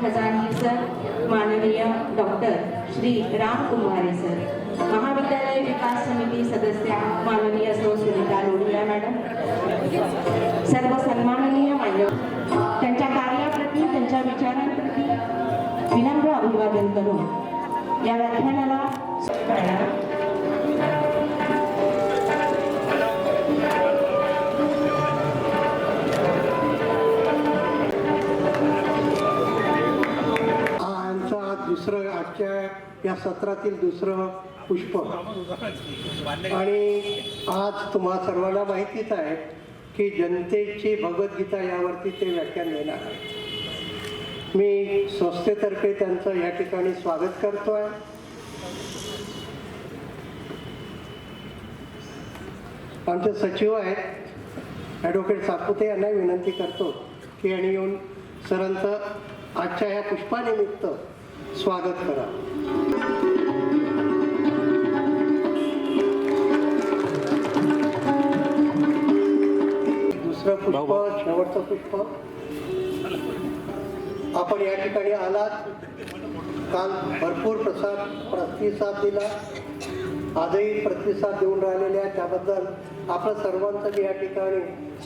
खजानी sir, माननीय doctor Shri Ram कुमारे sir, महाविद्यालय विकास समिती सदस्य माननीय सौ सुनीता लोढिया मॅडम, सर्व सन्माननीय मान्यवर, त्यांच्या कार्याप्रती त्यांच्या विचारांप्रती विनम्र अभिवादन करून या व्याख्यानाला दुसरं आजच्या या सत्रातील दुसरं पुष्प आणि आज तुम्हा सर्वांना माहितीच आहे की जनतेची भगवद्गीता यावरती ते व्याख्यान देणार आहे. मी संस्थेतर्फे त्यांचं या ठिकाणी स्वागत करतोय. आमचे सचिव आहेत ॲडव्होकेट सातपुते यांना विनंती करतो की यांनी येऊन सरांचं आजच्या या पुष्पानिमित्त स्वागत करा. दुसरं पुष्प, शेवटचं पुष्प. आपण या ठिकाणी आलात, काल भरपूर प्रतिसाद दिला, आजही प्रतिसाद देऊन राहिलेले आहे, त्याबद्दल आपलं सर्वांचं मी या ठिकाणी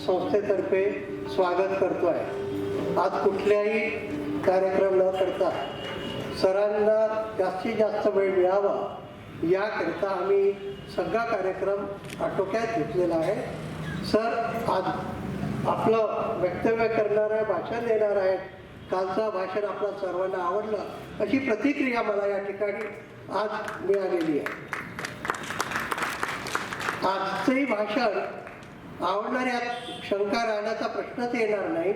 संस्थेतर्फे स्वागत करतोय. आज कुठल्याही कार्यक्रम न करता सरांना जास्तीत जास्त वेळ मिळावा याकरिता आम्ही सगळा कार्यक्रम आटोक्यात घेतलेला आहे. सर आज आपलं वक्तव्य करणार आहे, भाषण देणार आहेत. कालचं भाषण आपल्या सर्वांना आवडलं अशी प्रतिक्रिया मला या ठिकाणी आज मिळालेली आहे. आजचंही भाषण आवडणाऱ्या शंका राहण्याचा प्रश्नच येणार नाही.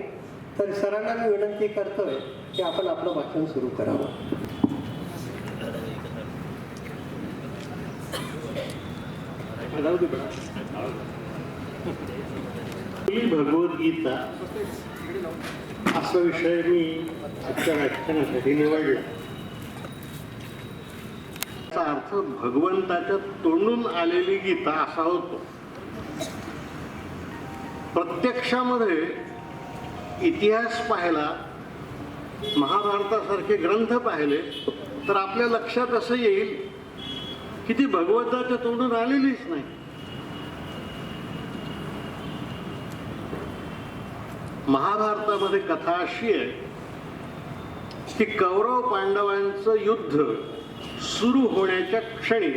तर सरांना मी विनंती करतोय की आपण आपलं भाषण सुरू करावं. भगवद्गीता असा विषय मी आजच्या व्याख्यानासाठी निवडला. याचा अर्थ भगवंताच्या तोंडून आलेली गीता असा होतो. प्रत्यक्षामध्ये इतिहास पाहिला, महाभारतासारखे ग्रंथ पाहिले तर आपल्या लक्षात असं येईल की ती भगवंताच्या तोंडून आलेलीच नाही. महाभारतामध्ये कथा अशी आहे की कौरव पांडवांचं युद्ध सुरू होण्याच्या क्षणी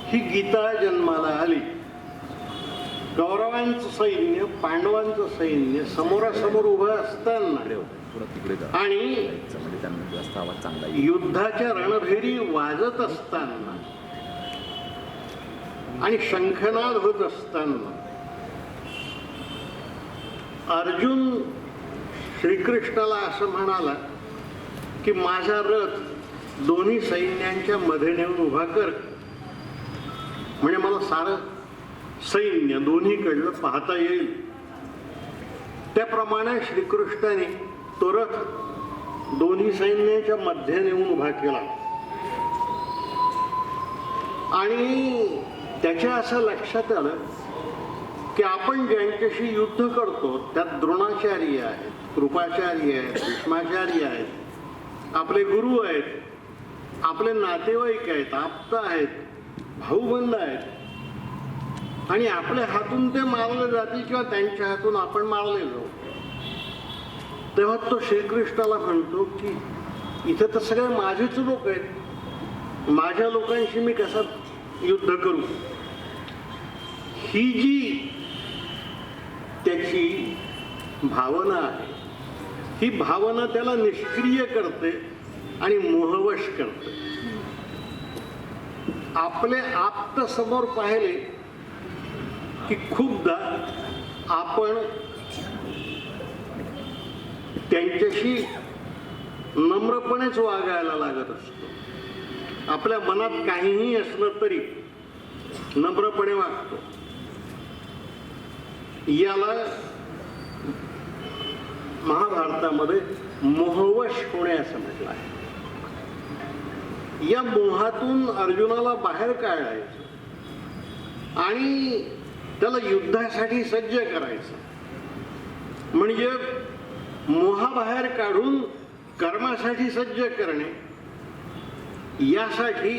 ही गीता जन्माला आली. कौरवांचं सैन्य, पांडवांचं सैन्य समोरासमोर उभं असताना आणि युद्धाच्या रणभेरी वाजत असताना आणि शंखनाद होत असताना अर्जुन श्रीकृष्णाला असं म्हणाला की माझा रथ दोन्ही सैन्यांच्या मध्ये नेऊन उभा कर, म्हणजे मला सारं सैन्य दोन्हीकडलं पाहता येईल. त्याप्रमाणे श्रीकृष्णाने तो रथ दोन्ही सैन्याच्या मध्ये नेऊन उभा केला आणि त्याच्या असं लक्षात आलं की आपण ज्यांच्याशी युद्ध करतो त्यात द्रोणाचार्य आहेत, कृपाचार्य आहेत, भीष्माचार्य आहेत, आपले गुरु आहेत, आपले नातेवाईक आहेत, आप्त आहेत, भाऊबंद आहेत आणि आपल्या हातून ते मारले जातील किंवा त्यांच्या हातून आपण मारले जाऊ. तेव्हा तो श्रीकृष्णाला म्हणतो की इथे तर सगळे माझेच लोक आहेत, माझ्या लोकांशी मी कसं युद्ध करू. ही जी त्याची भावना आहे, ही भावना त्याला निष्क्रिय करते आणि मोहवश करते. आपले आप्त समोर पाहिले की खूपदा आपण त्यांच्याशी नम्रपणेच वागायला लागत असतो. आपल्या मनात काहीही असलं तरी नम्रपणे वागतो. याला महाभारतामध्ये मोहवश होणे असं म्हटलं आहे. या मोहातून अर्जुनाला बाहेर काढायचं आणि त्याला युद्धासाठी सज्ज करायचं. म्हणजे मोहाबाहेर काढून कर्मासाठी सज्ज करणे, यासाठी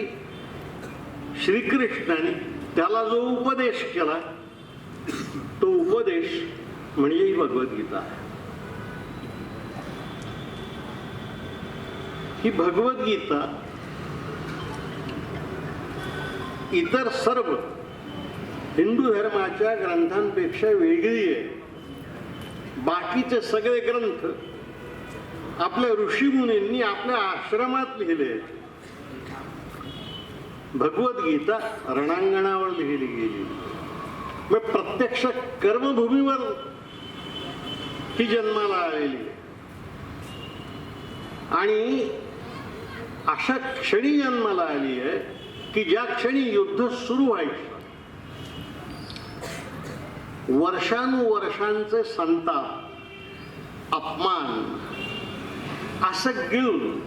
श्रीकृष्णाने त्याला जो उपदेश केला तो उपदेश म्हणजे ही भगवद्गीता आहे. ही भगवद्गीता इतर सर्व हिंदू धर्माच्या ग्रंथांपेक्षा वेगळी आहे. बाकीचे सगळे ग्रंथ आपल्या ऋषीमुनींनी आपल्या आश्रमात लिहिले आहेत. भगवद्गीता रणांगणावर लिहिली गेली, मग प्रत्यक्ष कर्मभूमीवर ही जन्माला आलेली आहे. आणि अशा क्षणी जन्माला आली आहे की ज्या क्षणी युद्ध सुरू व्हायचं, वर्षानुवर्षांचे संताप, अपमान असं गिळून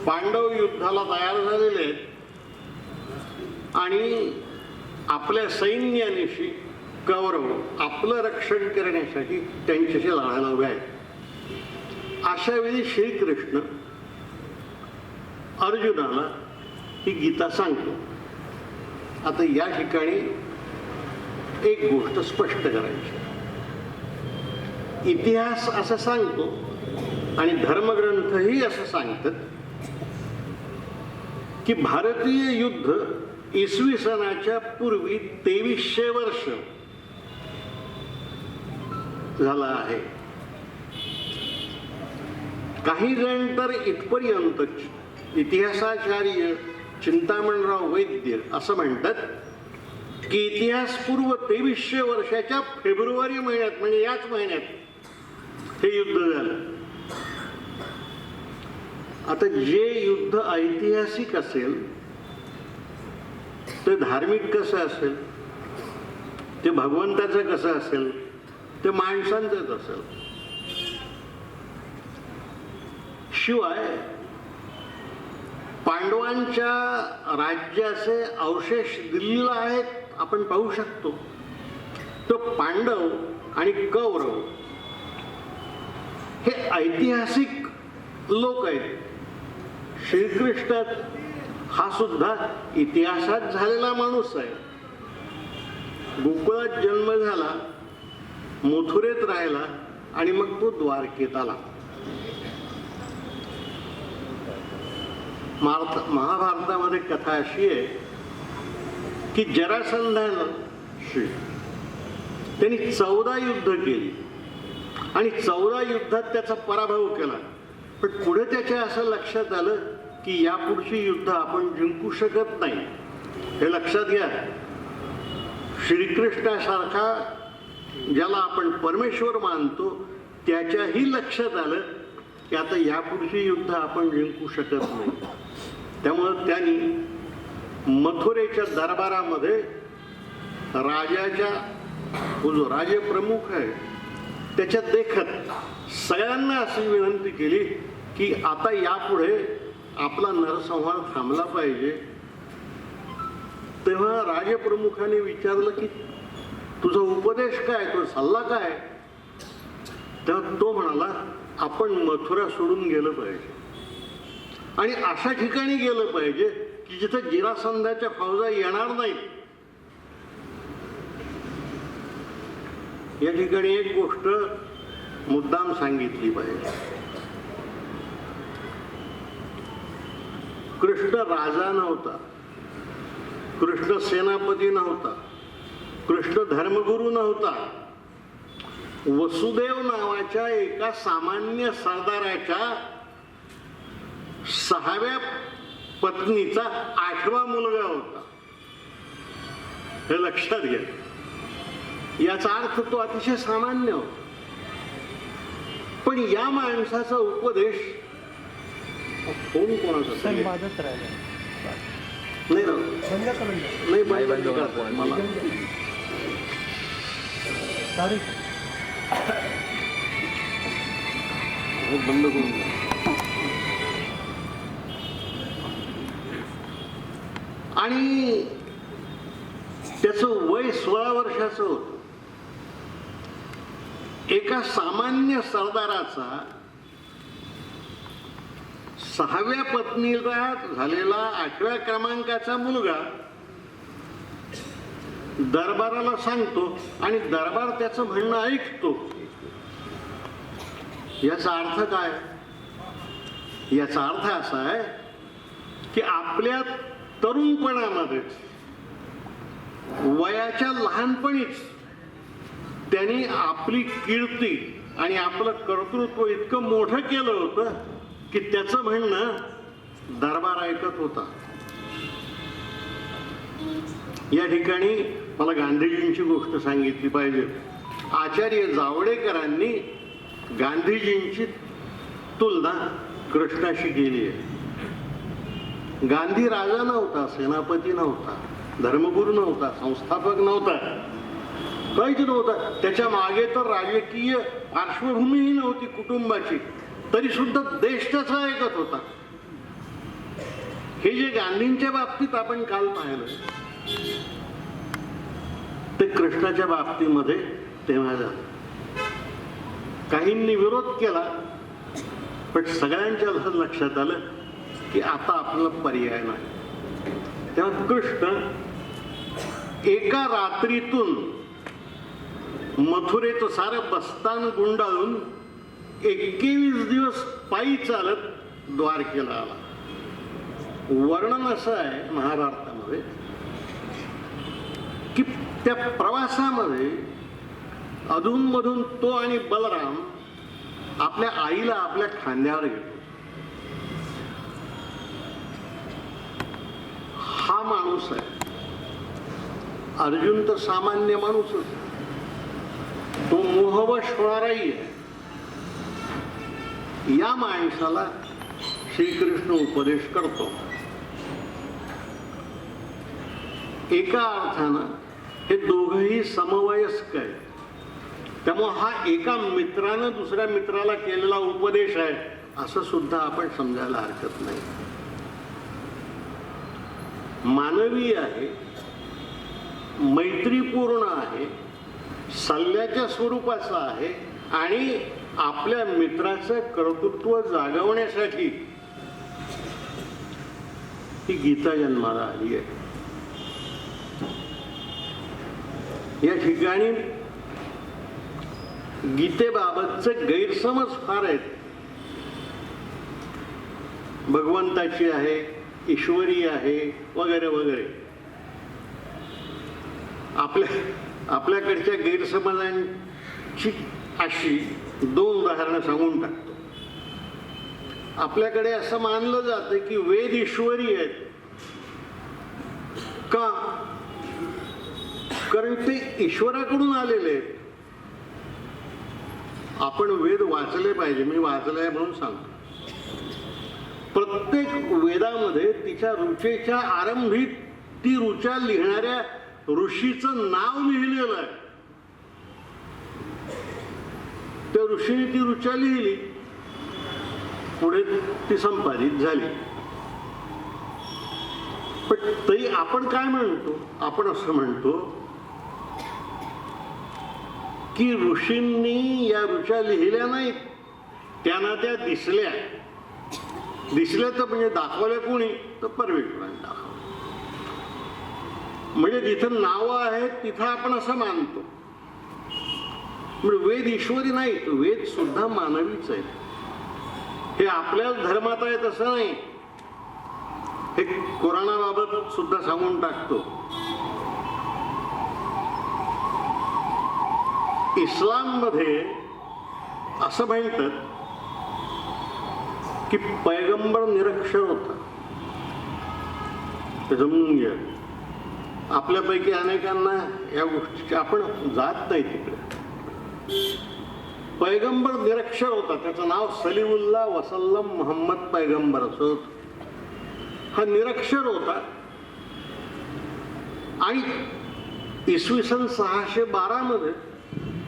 पांडव युद्धाला तयार झालेले आहेत आणि आपल्या सैन्यानिशी कौरव आपलं रक्षण करण्यासाठी त्यांच्याशी लढायला उभे आहेत. अशा वेळी श्रीकृष्ण अर्जुनाला ही गीता सांगतो. आता या ठिकाणी एक गोष्ट स्पष्ट करायची. इतिहास असं सांगतो आणि धर्मग्रंथही असं सांगतात की भारतीय युद्ध इसवी सनाच्या पूर्वी 2300 वर्ष झाला आहे. काही जण तर इथपर्यंत इतिहासाचार्य चिंतामणराव वैद्य असं म्हणतात की इतिहास पूर्व 2300 वर्षाच्या फेब्रुवारी महिन्यात म्हणजे याच महिन्यात हे युद्ध झालं. आता जे युद्ध ऐतिहासिक असेल ते धार्मिक कसं असेल, ते भगवंताचं कसं असेल, ते माणसांचंच असेल. शिवाय पांडवांच्या राज्याचे अवशेष दिल्लीला आहेत, आपण पाहू शकतो. तो पांडव आणि कौरव हे ऐतिहासिक लोक आहेत. श्रीकृष्ण हा सुद्धा इतिहासात झालेला माणूस आहे. गोकुळात जन्म झाला, मथुरेत राहिला आणि मग तो द्वारकेत आला. महाभारतामध्ये कथा अशी आहे की जरासंधानं त्यांनी 14 युद्ध केली आणि 14 युद्धात त्याचा पराभव केला. पण पुढे त्याच्या असं लक्षात आलं की यापुढची युद्ध आपण जिंकू शकत नाही. हे लक्षात घ्या. श्रीकृष्णासारखा ज्याला आपण परमेश्वर मानतो त्याच्याही लक्षात आलं की आता यापुढची युद्ध आपण जिंकू शकत नाही. त्यामुळं त्यांनी मथुरेच्या दरबारामध्ये राजाच्या जो राजप्रमुख आहे त्याच्यात देखत सगळ्यांना अशी विनंती केली की आता यापुढे आपला नरसंहार थांबला पाहिजे. तेव्हा राजप्रमुखाने विचारलं की तुझा उपदेश काय, तुझा सल्ला काय? तेव्हा तो म्हणाला आपण मथुरा सोडून गेलं पाहिजे आणि अशा ठिकाणी गेलं पाहिजे की जिथे जरासंधाच्या फौजा येणार नाहीत. या ठिकाणी एक गोष्ट मुद्दाम सांगितली पाहिजे. कृष्ण राजा नव्हता, कृष्ण सेनापती नव्हता, कृष्ण धर्मगुरू नव्हता. वसुदेव नावाच्या एका सामान्य सरदाराच्या 6व्या पत्नीचा 8वा मुलगा होता. हे लक्षात घ्या. याचा अर्थ तो अतिशय सामान्य होता. पण या माणसाचा उपदेश फोन कोणाचा नाही बंद मला बंद करून आणि त्याचं वय 16 वर्षाचं होतं. एका सामान्य सरदाराचा 6व्या पत्नीला झालेला 8व्या क्रमांकाचा मुलगा दरबाराला सांगतो आणि दरबार त्याचं म्हणणं ऐकतो. याचा अर्थ काय? याचा अर्थ असा आहे की आपल्या तरुणपणामध्येच, वयाच्या लहानपणीच त्यांनी आपली कीर्ती आणि आपलं कर्तृत्व इतकं मोठं केलं होतं की त्याचं म्हणणं दरबार ऐकत होता. या ठिकाणी मला गांधीजींची गोष्ट सांगितली पाहिजे. आचार्य जावडेकरांनी गांधीजींची तुलना कृष्णाशी केली आहे. गांधी राजा नव्हता, सेनापती नव्हता, धर्मगुरू नव्हता, संस्थापक नव्हता, काहीच नव्हता. त्याच्या मागे तर राजकीय पार्श्वभूमीही नव्हती कुटुंबाची, तरी सुद्धा देश त्याचा ऐकत होता. हे जे गांधींच्या बाबतीत आपण काल पाहिलं ते कृष्णाच्या बाबतीमध्ये तेव्हा झालं. काहींनी विरोध केला, पण सगळ्यांच्या लक्षात आलं की आता आपल्याला पर्याय नाही. तेव्हा कृष्ण एका रात्रीतून मथुरेचं सारं बस्तान गुंडाळून 21 दिवस पायी चालत द्वारकेला आला. वर्णन असं आहे महाभारतामध्ये की त्या प्रवासामध्ये अधूनमधून तो आणि बलराम आपल्या आईला आपल्या खांद्यावर घेतो. हा माणूस आहे. अर्जुन तर सामान्य माणूसच, तो मोहवश होणाराही आहे. या माणसाला श्रीकृष्ण उपदेश करतो. एका अर्थानं हे दोघंही समवयस्क आहेत, त्यामुळे हा एका मित्रानं दुसऱ्या मित्राला केलेला उपदेश आहे असं सुद्धा आपण समजायला हरकत नाही. मानवी आहे, मैत्रीपूर्ण आहे, सल्ल्याच्या स्वरूपाचा आहे आणि आपल्या मित्राचं कर्तृत्व जागवण्यासाठी ही गीता जन्माला आली आहे. या ठिकाणी गीतेबाबतचे गैरसमज फार आहेत. भगवंताची आहे, ईश्वरी आहे, वगैरे वगैरे. आपल्याकडच्या गैरसमजांची अशी 2 उदाहरणं सांगून टाकतो. आपल्याकडे असं मानलं जातं की वेद ईश्वरी आहेत. का? कारण ते ईश्वराकडून आलेले आहेत. आपण वेद वाचले पाहिजे. मी वाचलंय म्हणून सांगतो. प्रत्येक वेदामध्ये तिच्या रुचेच्या आरंभी ती रुचा लिहिणाऱ्या ऋषीचं नाव लिहिलेलं आहे. त्या ऋषीने ती रुचा लिहिली, पुढे ती संपादित झाली. पण तरी आपण काय म्हणतो? आपण असं म्हणतो की ऋषींनी या रुचा लिहिल्या नाहीत, त्यांना त्या दिसल्या. दिसल्या तर म्हणजे दाखवल्या कोणी? तर परमेश्वराने दाखवलं. म्हणजे जिथं नावं आहेत तिथं आपण असं मानतो. म्हणजे वेद ईश्वरी नाहीत, वेद सुद्धा मानवीच आहेत. हे आपल्याच धर्मात आहे तसं नाही. हे कुराणाबाबत सुद्धा सांगून टाकतो. इस्लाममध्ये असं म्हणतात की पैगंबर निरक्षर होता. ते जमून घ्या. आपल्यापैकी अनेकांना या गोष्टीची आपण जात नाही तिकडे. पैगंबर निरक्षर होता. त्याचं नाव सलीमुल्ला वसल्लम मोहम्मद पैगंबर असं होतं. हा निरक्षर होता आणि इसवी सन 612 मध्ये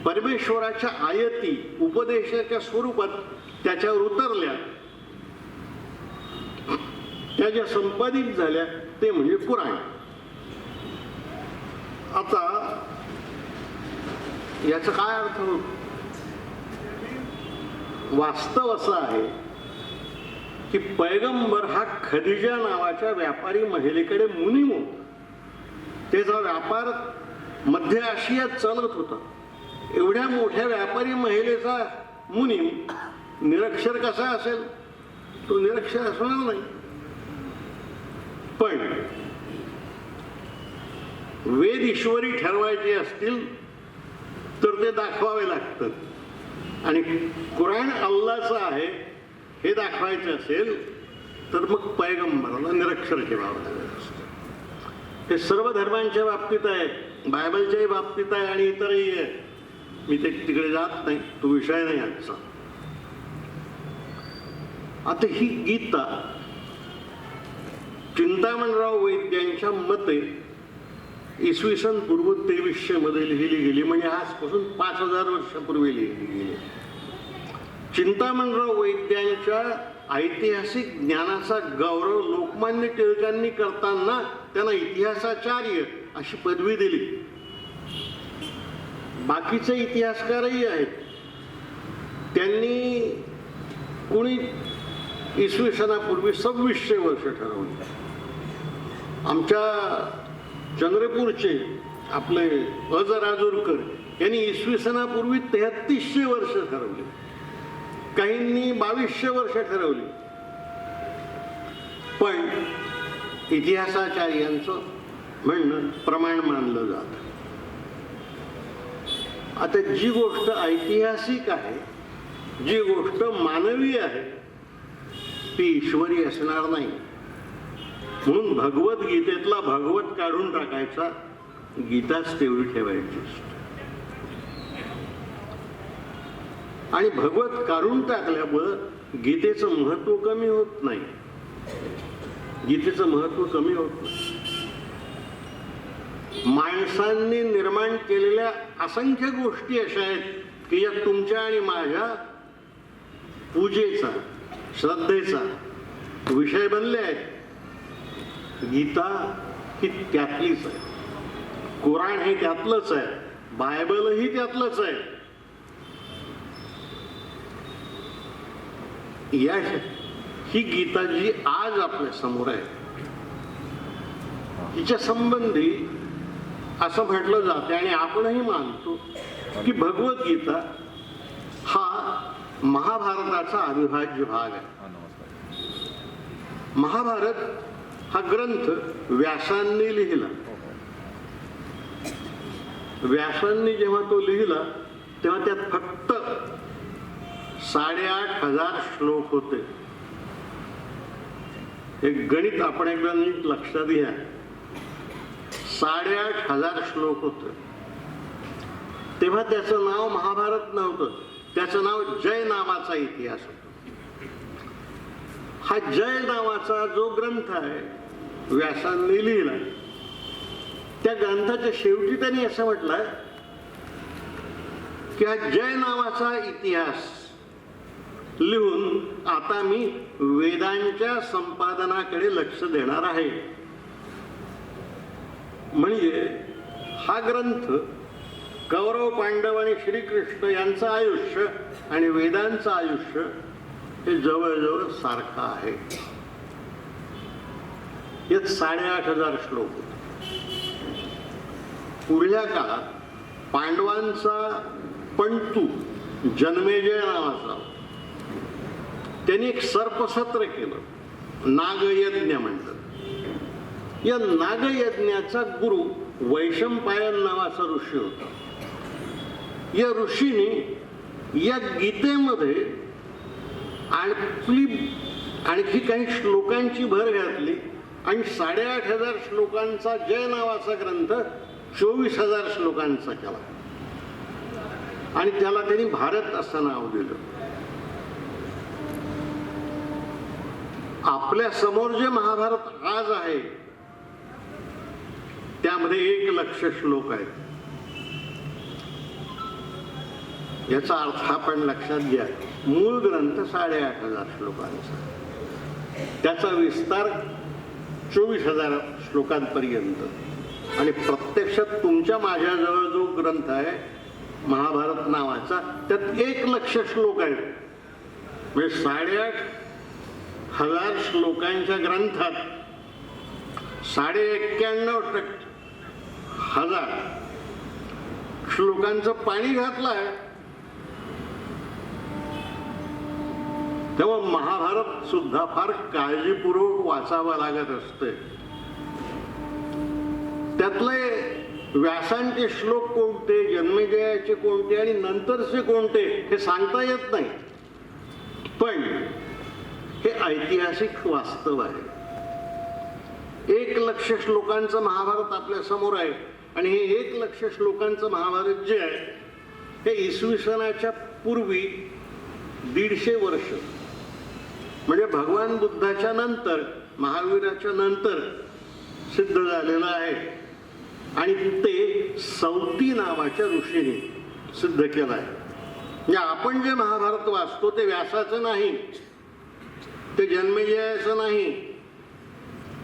परमेश्वराच्या आयती उपदेशाच्या स्वरूपात त्याच्यावर उतरल्या. त्या ज्या संपादित झाल्या ते म्हणजे कुराण. आता याचा काय अर्थ होतो? वास्तव असं आहे की पैगंबर हा खदिजा नावाच्या व्यापारी महिलेकडे मुनीम होता. त्याचा व्यापार मध्य आशियात चालत होता. एवढ्या मोठ्या व्यापारी महिलेचा मुनीम निरक्षर कसा असेल? तो निरक्षर असणार नाही. पण वेद ईश्वरी ठरवायचे असतील तर ते दाखवावे लागतात आणि कुराण अल्लाचं आहे हे दाखवायचं असेल तर मग पैगंबराला निरक्षर ठेवावं लागेल. हे सर्व धर्मांच्या बाबतीत आहे, बायबलच्याही बाबतीत आहे आणि इतरही आहे. मी ते तिकडे जात नाही, तो विषय नाही आजचा. आता ही गीता चिंतामणराव वैद्यांच्या मते इसवी सन पूर्व 2300 मध्ये लिहिली गेली, म्हणजे आजपासून 5000 वर्षापूर्वी लिहिली गेली. चिंतामणराव वैद्यांच्या ऐतिहासिक ज्ञानाचा गौरव लोकमान्य टिळकांनी करताना त्यांना इतिहासाचार्य अशी पदवी दिली. बाकीचे इतिहासकारही आहेत. त्यांनी कोणी इसवी सनापूर्वी 2600 वर्ष ठरवली. आमच्या चंद्रपूरचे आपले अजराजूरकर यांनी इसवी सनापूर्वी 3300 वर्ष ठरवली. काहींनी 2200 वर्ष ठरवली. पण इतिहासाचार्यांचं म्हणणं प्रमाण मानलं जातं. आता जी गोष्ट ऐतिहासिक आहे, जी गोष्ट मानवी आहे, ती ईश्वरी असणार नाही. म्हणून भगवद्गीतेतला भगवत काढून टाकायचा, गीताच तेवढी ठेवायची. आणि भगवत काढून टाकल्यामुळं गीतेचं महत्व कमी होत नाही. गीतेचं महत्व कमी होत नाही. माणसांनी निर्माण केलेल्या असंख्य गोष्टी अशा आहेत की या तुमच्या आणि माझ्या पूजेचा, श्रद्धेचा विषय बनले आहेत. गीता ही त्यातलीच आहे. कुराण हे त्यातलंच आहे. बायबलही त्यातलंच आहे. ही गीता जी आज आपल्या समोर आहे, तिच्या संबंधी असं म्हटलं जाते आणि आपणही मानतो की भगवद्गीता हा महाभारताचा अविभाज्य भाग आहे. महाभारत हा ग्रंथ व्यासांनी लिहिला. व्यासांनी जेव्हा तो लिहिला तेव्हा त्यात फक्त 8500 श्लोक होते. हे गणित आपण एकदा नीट लक्षात घ्या. 8500 श्लोक होते. तेव्हा त्याचं नाव महाभारत नव्हतं, त्याचं नाव जय नावाचा इतिहास होता. हा जय नावाचा जो ग्रंथ आहे व्यासांनी लिहिला, त्या ग्रंथाच्या शेवटी त्यांनी असं म्हटलंय की हा जय नावाचा इतिहास लिहून आता मी वेदांच्या संपादनाकडे लक्ष देणार आहे. म्हणजे हा ग्रंथ कौरव, पांडव आणि श्रीकृष्ण यांचं आयुष्य आणि वेदांचं आयुष्य हे जवळजवळ सारखं आहे. यात 8500 श्लोक होते. पुढल्या काळात पांडवांचा पंतू जन्मेजय नावाचा, त्यांनी एक सर्पसत्र केलं, नागयज्ञ म्हणतात. या नागयज्ञाचा गुरु वैशंपायन नावाचा ऋषी होता. या ऋषीने या गीतेमध्ये आणखी काही श्लोकांची भर घातली आणि 8500 श्लोकांचा जय नावाचा ग्रंथ 24000 श्लोकांचा केला आणि त्याला त्यांनी भारत असं नाव दिलं. आपल्या समोर जे महाभारत आज आहे त्यामध्ये 1,00,000 श्लोक आहेत. याचा अर्थ आपण लक्षात घ्या. मूळ ग्रंथ 8500 श्लोकांचा, त्याचा विस्तार 24000 श्लोकांपर्यंत आणि प्रत्यक्षात तुमच्या माझ्याजवळ जो ग्रंथ आहे महाभारत नावाचा, त्यात 1,00,000 श्लोक आहेत. म्हणजे 8,500 श्लोकांच्या ग्रंथात 91,500 श्लोकांचं पाणी घातलंय. तेव्हा महाभारत सुद्धा फार काळजीपूर्वक वाचावं लागत असते. त्यातले व्यासांचे श्लोक कोणते, जन्मेजयाचे कोणते आणि नंतरचे कोणते हे सांगता येत नाही. पण हे ऐतिहासिक वास्तव आहे. 1,00,000 श्लोकांचं महाभारत आपल्या समोर आहे आणि हे 1,00,000 श्लोकांचं महाभारत जे आहे हे इसवी सनाच्या पूर्वी 150 वर्ष म्हणजे भगवान बुद्धाच्या नंतर, महावीराच्या नंतर सिद्ध झालेलं आहे. आणि ते सौती नावाच्या ऋषीने सिद्ध केलं आहे. म्हणजे आपण जे महाभारत वाचतो ते व्यासाचं नाही, ते जन्मेजयाचं नाही,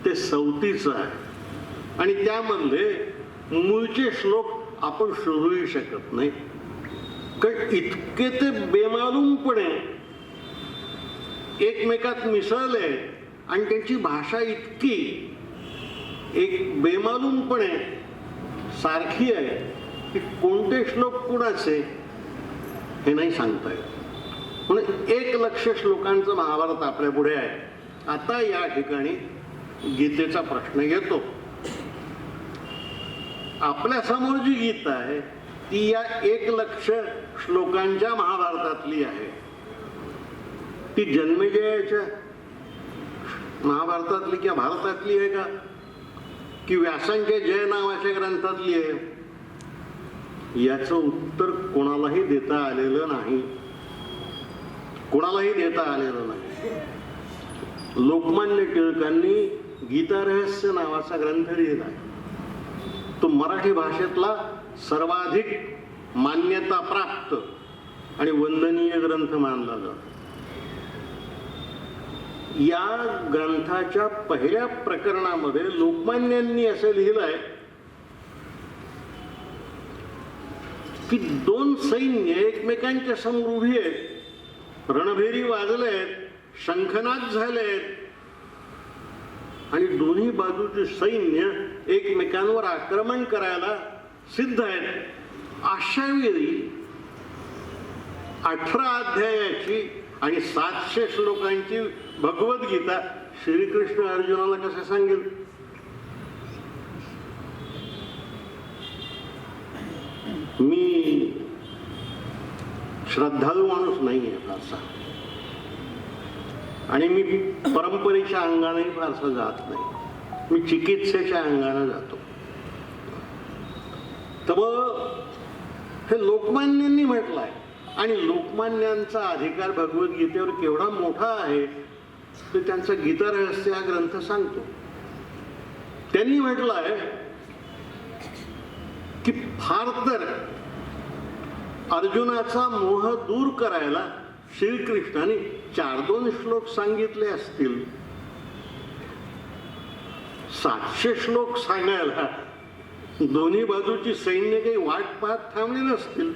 ते सौतीचं आहे. आणि त्यामधले मूळचे श्लोक आपण शोधूही शकत नाही, कारण इतके ते बेमालूमपणे एकमेकात मिसळले आणि त्यांची भाषा इतकी एक बेमालूमपणे सारखी आहे की कोणते श्लोक कुणाचे हे नाही सांगता येत. म्हणून 1,00,000 श्लोकांचं महाभारत आपल्या पुढे आहे. आता या ठिकाणी गीतेचा प्रश्न येतो. आपल्या समोर जी गीता आहे ती या 1,00,000 श्लोकांच्या महाभारतातली आहे. ती जन्मेजयाच्या महाभारतातली किंवा भारतातली आहे का, की व्यासांच्या जय नावाच्या ग्रंथातली आहे? याचं उत्तर कोणालाही देता आलेलं नाही. कोणालाही देता आलेलं नाही. लोकमान्य टिळकांनी गीता रहस्य नावाचा ग्रंथ लिहिला. तो मराठी भाषेतला सर्वाधिक मान्यता प्राप्त आणि वंदनीय ग्रंथ मानला जातो. या ग्रंथाच्या पहिल्या प्रकरणामध्ये लोकमान्यांनी असं लिहिलंय की 2 सैन्य एकमेकांच्या समोर उभी आहेत, रणभेरी वाजलेत, शंखनाद झालेत आणि दोन्ही बाजूचे सैन्य एकमेकांवर आक्रमण करायला सिद्ध आहेत. अशा वेळी 18 अध्यायाची आणि 700 श्लोकांची भगवद्गीता श्रीकृष्ण अर्जुनाला कसं सांगेल? मी श्रद्धाळू माणूस नाहीये फारसा आणि मी परंपरेच्या अंगानेही फारसा जात नाही. मी चिकित्सेच्या अंगाने जातो. तर हे लोकमान्यांनी म्हटलंय आणि लोकमान्यांचा अधिकार भगवद्गीतेवर केवढा मोठा आहे ते त्यांचा गीता रहस्य हा ग्रंथ सांगतो. त्यांनी म्हटलंय की फार तर अर्जुनाचा मोह दूर करायला श्रीकृष्णाने 4-2 श्लोक सांगितले असतील. 700 श्लोक सांगायला दोन्ही बाजूची सैन्य काही वाट पाहत थांबली नसतील.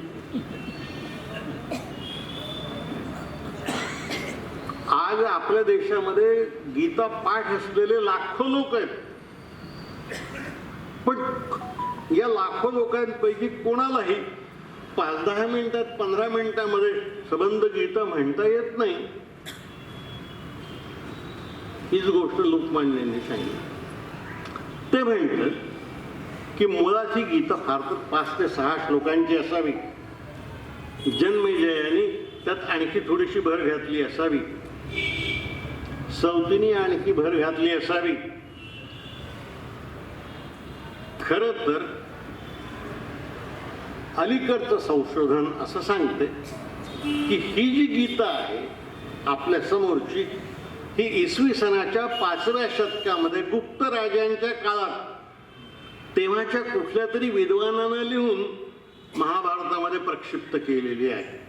आज आपल्या देशामध्ये गीता पाठ असलेले लाखो लोक आहेत. पण या लाखो लोकांपैकी कोणालाही 5-10 मिनिटात 15 मिनिटामध्ये सबंध गीता म्हणता येत नाही. हीच गोष्ट लोकमान्यांनी सांगितली. ते म्हणतात की मुळात ही गीता फार तर 5 ते 6 श्लोकांची असावी. जन्मेजयाने त्यात आणखी थोडीशी भर घातली असावी, सौतीने आणखी भर घातली असावी. खरं तर अलीकडचं संशोधन असं सांगते की ही जी गीता आहे आपल्या समोरची ही इसवी सनाच्या 5व्या शतकामध्ये गुप्त राजांच्या काळात तेव्हाच्या कुठल्या तरी विद्वानानं लिहून महाभारतामध्ये प्रक्षिप्त केलेली आहे.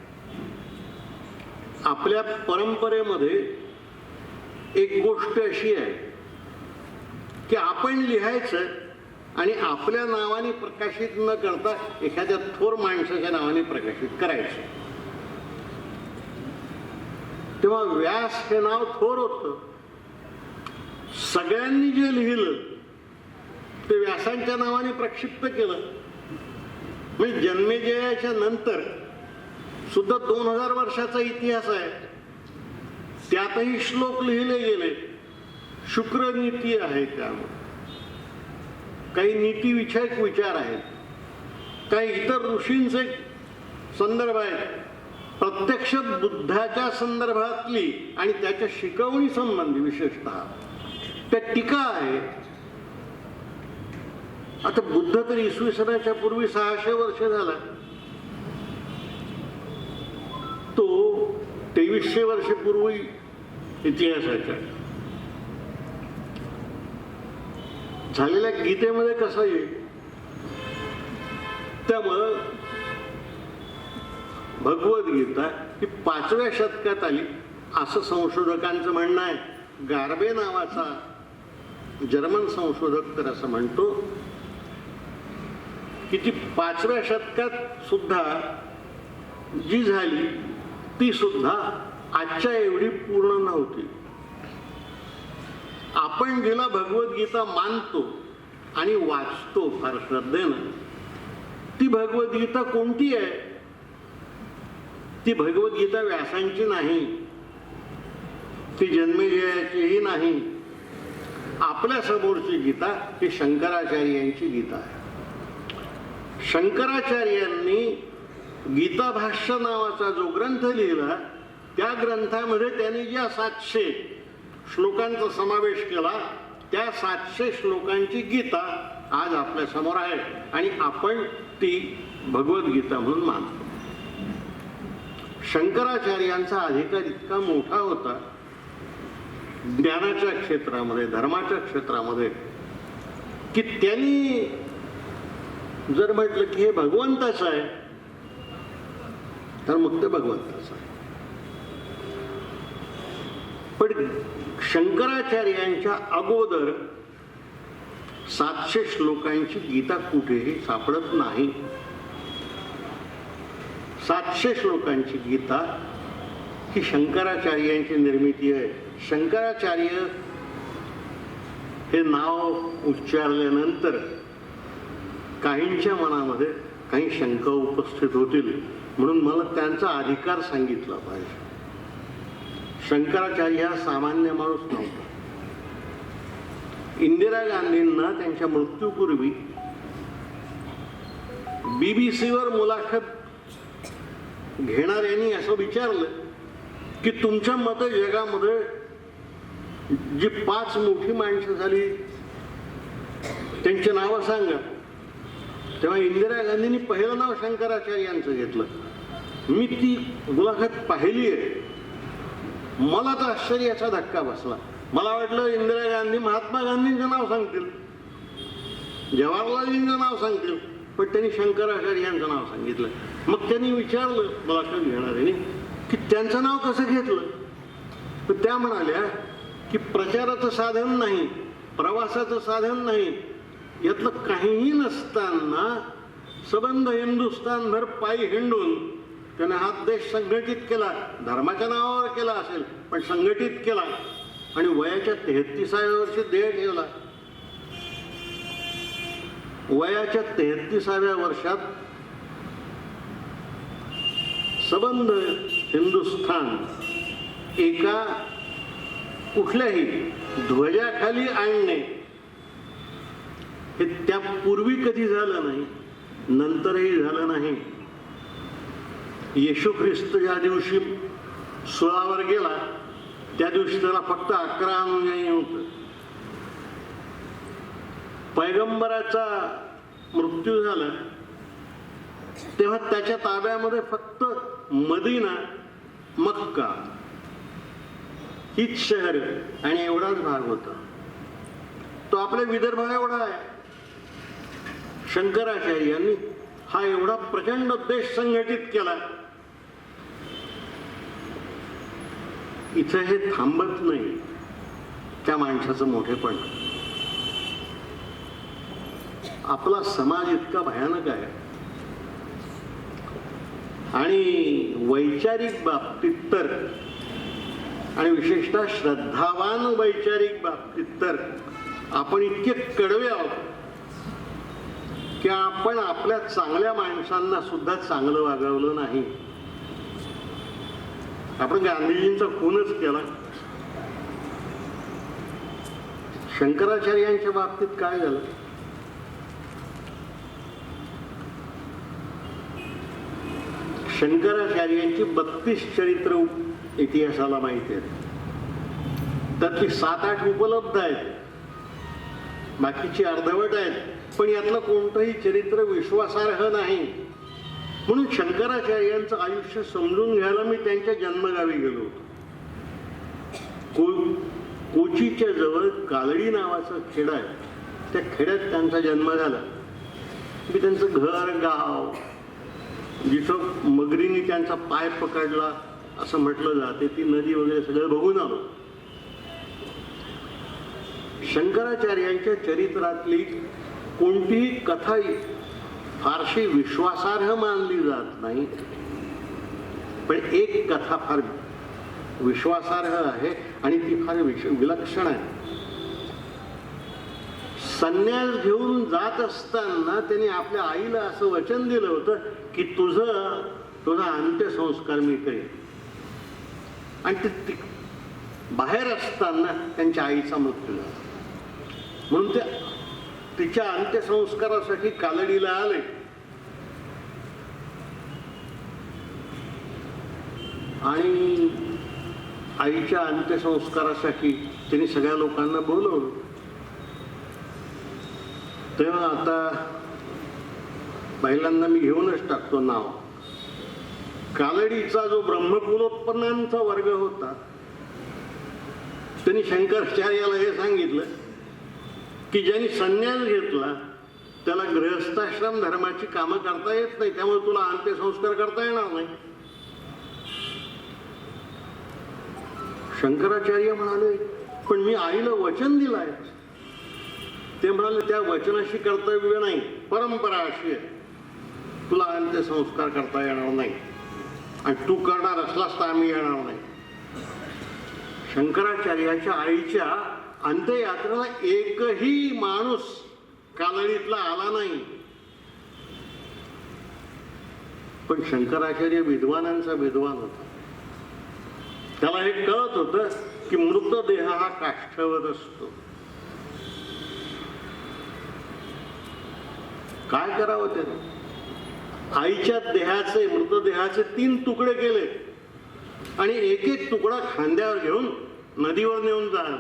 आपल्या परंपरेमध्ये एक गोष्ट अशी आहे की आपण लिहायचं आणि आपल्या नावाने प्रकाशित न करता एखाद्या थोर माणसाच्या नावाने प्रकाशित करायचं. तेव्हा व्यास हे नाव थोर होतं. सगळ्यांनी जे लिहिलं ते व्यासांच्या नावाने प्रक्षिप्त केलं. म्हणजे जन्मेजयाच्या नंतर सुद्धा 2000 वर्षाचा इतिहास आहे. त्यातही श्लोक लिहिले गेले. शुक्र नीती आहे, त्यामुळे काही नीतिविषयक विचार आहेत, काही इतर ऋषींचे संदर्भ आहेत. प्रत्यक्ष बुद्धाच्या संदर्भातली आणि त्याच्या शिकवणी संबंधी विशेषतः त्या टीका आहे. आता बुद्ध तर इसवी सनाच्या पूर्वी 600 वर्ष झाला. तो 2300 वर्ष पूर्वी इतिहासाच्या झालेल्या गीतेमध्ये कसा येईल. त्यामुळं भगवद्गीता ही 5व्या शतकात आली असं संशोधकांचं म्हणणं आहे. गार्बे नावाचा जर्मन संशोधक तर असं म्हणतो की ती 5व्या शतकात सुद्धा जी झाली ती सुद्धा आजच्या एवढी पूर्ण नव्हती. आपण जिला भगवद्गीता मानतो आणि वाचतो फार श्रद्धेनं, ती भगवद्गीता कोणती आहे? ती भगवद्गीता व्यासांची नाही, ती जन्मेजयाचीही नाही. आपल्या समोरची गीता ही शंकराचार्यांची गीता आहे. शंकराचार्यांनी गीता भाष्य नावाचा जो ग्रंथ लिहिला त्या ग्रंथामध्ये त्यांनी ज्या 700 श्लोकांचा समावेश केला त्या 700 श्लोकांची गीता आज आपल्या समोर आहे आणि आपण ती भगवद्गीता म्हणून मानतो. शंकराचार्यांचा अधिकार इतका मोठा होता ज्ञानाच्या क्षेत्रामध्ये, धर्माच्या क्षेत्रामध्ये, की त्यांनी जर म्हटलं की हे भगवंताचं आहे तर मग ते भगवंताचं आहे. पण शंकराचार्यांच्या अगोदर 700 श्लोकांची गीता कुठेही सापडत नाही. 700 श्लोकांची गीता ही शंकराचार्यांची निर्मिती आहे. शंकराचार्य हे नाव उच्चारल्यानंतर काहींच्या मनामध्ये काही शंका उपस्थित होतील, म्हणून मला त्यांचा अधिकार सांगितला पाहिजे. शंकराचार्य हा सामान्य माणूस नव्हता. इंदिरा गांधींना त्यांच्या मृत्यूपूर्वी BBC-वर मुलाखत घेणाऱ्यांनी असं विचारलं की तुमच्या मते जगामध्ये जी 5 मोठी माणसं झाली त्यांची नावं सांगा. तेव्हा इंदिरा गांधींनी पहिलं नाव शंकराचार्यांचं घेतलं. मी ती मुलाखत पाहिली आहे. मला तर आश्चर्याचा धक्का बसला. मला वाटलं इंदिरा गांधी महात्मा गांधींचं नाव सांगतील, जवाहरलालजींचं नाव सांगतील, पण त्यांनी शंकराचार्यांचं नाव सांगितलं. मग त्यांनी विचारलं मुलाखत घेणाऱ्यांनी की त्यांचं नाव कसं घेतलं. तर त्या म्हणाल्या की प्रचाराचं साधन नाही, प्रवासाचं साधन नाही, यातलं काहीही नसताना सबंध हिंदुस्थानभर पायी हिंडून त्याने हा देश संघटित केला. धर्माच्या नावावर केला असेल पण संघटित केला आणि वयाच्या 33व्या वर्षी देह ठेवला. वयाच्या 33व्या वर्षात सबंध हिंदुस्थान एका कुठल्याही ध्वजाखाली आणणे हे त्यापूर्वी कधी झालं नाही, नंतरही झालं नाही. येशू ख्रिस्त ज्या दिवशी सुळावर गेला त्या दिवशी त्याला फक्त 11 अनुयायी होतं. पैगंबराचा मृत्यू झाला तेव्हा त्याच्या ताब्यामध्ये फक्त मदिना, मक्का हीच शहर आणि एवढाच भाग होता. तो आपल्या विदर्भा एवढा आहे. शंकराचार्यांनी हा एवढा प्रचंड देश संघटित केला. इथं हे थांबत नाही त्या माणसाचं मोठेपण. आपला समाज इतका भयानक आहे आणि वैचारिक बाबतीत तर आणि विशेषतः श्रद्धावान वैचारिक बाबतीत तर आपण इतके कडवे आहोत की आपण आपल्या चांगल्या माणसांना सुद्धा चांगलं वागवलं नाही. आपण गांधीजींचा खूनच केला. शंकराचार्यांच्या बाबतीत काय झालं? शंकराचार्यांची 32 चरित्र इतिहासाला माहिती आहेत. त्यातली 7-8 उपलब्ध आहेत, बाकीची अर्धवट आहेत. पण यातलं कोणतंही चरित्र विश्वासार्ह नाही. म्हणून शंकराचार्यांचं आयुष्य समजून घ्यायला मी त्यांच्या जन्मगावी गेलो होतो. कोचीच्या जवळ कालडी नावाचं खेड आहे. त्या खेड्यात त्यांचा जन्म झाला. मी त्यांचं घर, गाव, जिथं मगरीने त्यांचा पाय पकडला असं म्हटलं जाते, ती नदी वगैरे सगळं बघून आलो. शंकराचार्यांच्या चरित्रातली कोणतीही कथा फारशी विश्वासार्ह मानली जात नाही, पण एक कथा फार विश्वासार्ह आहे आणि ती फार विलक्षण आहे. संन्यास घेऊन जात असताना त्यांनी आपल्या आईला असं वचन दिलं होतं की तुझा अंत्यसंस्कार मी करेन. आणि ते बाहेर असताना त्यांच्या आईचा मृत्यू झाला. म्हणून ते तिच्या अंत्यसंस्कारासाठी कालडीला आले. आणि आईच्या अंत्यसंस्कारासाठी त्यांनी सगळ्या लोकांना बोलवलं. तेव्हा आता पहिल्यांदा मी घेऊनच टाकतो नाव. कालडीचा जो ब्रह्मकुलोत्पन्नांचा वर्ग होता, त्यांनी शंकराचार्याला हे सांगितलं की ज्यांनी संन्यास घेतला त्याला गृहस्थाश्रम धर्माची कामं करता येत नाही, त्यामुळे तुला अंत्यसंस्कार करता येणार नाही. शंकराचार्य म्हणाले, पण मी आईला वचन दिलंय. ते म्हणाले, त्या वचनाशी कर्तव्य नाही, परंपरा अशी आहे, तुला अंत्यसंस्कार करता येणार नाही आणि तू करणार असलास तर आम्ही येणार नाही. शंकराचार्याच्या आईच्या अंत्ययात्रेला एकही माणूस कालडीतला आला नाही. पण शंकराचार्य विद्वानांचा विद्वान होता. त्याला हे कळत होतं की मृतदेह हा काष्ठवत असतो. काय करावं त्याने? आईच्या देहाचे, मृतदेहाचे 3 तुकडे केले आणि एक एक तुकडा खांद्यावर घेऊन नदीवर नेऊन जाणं.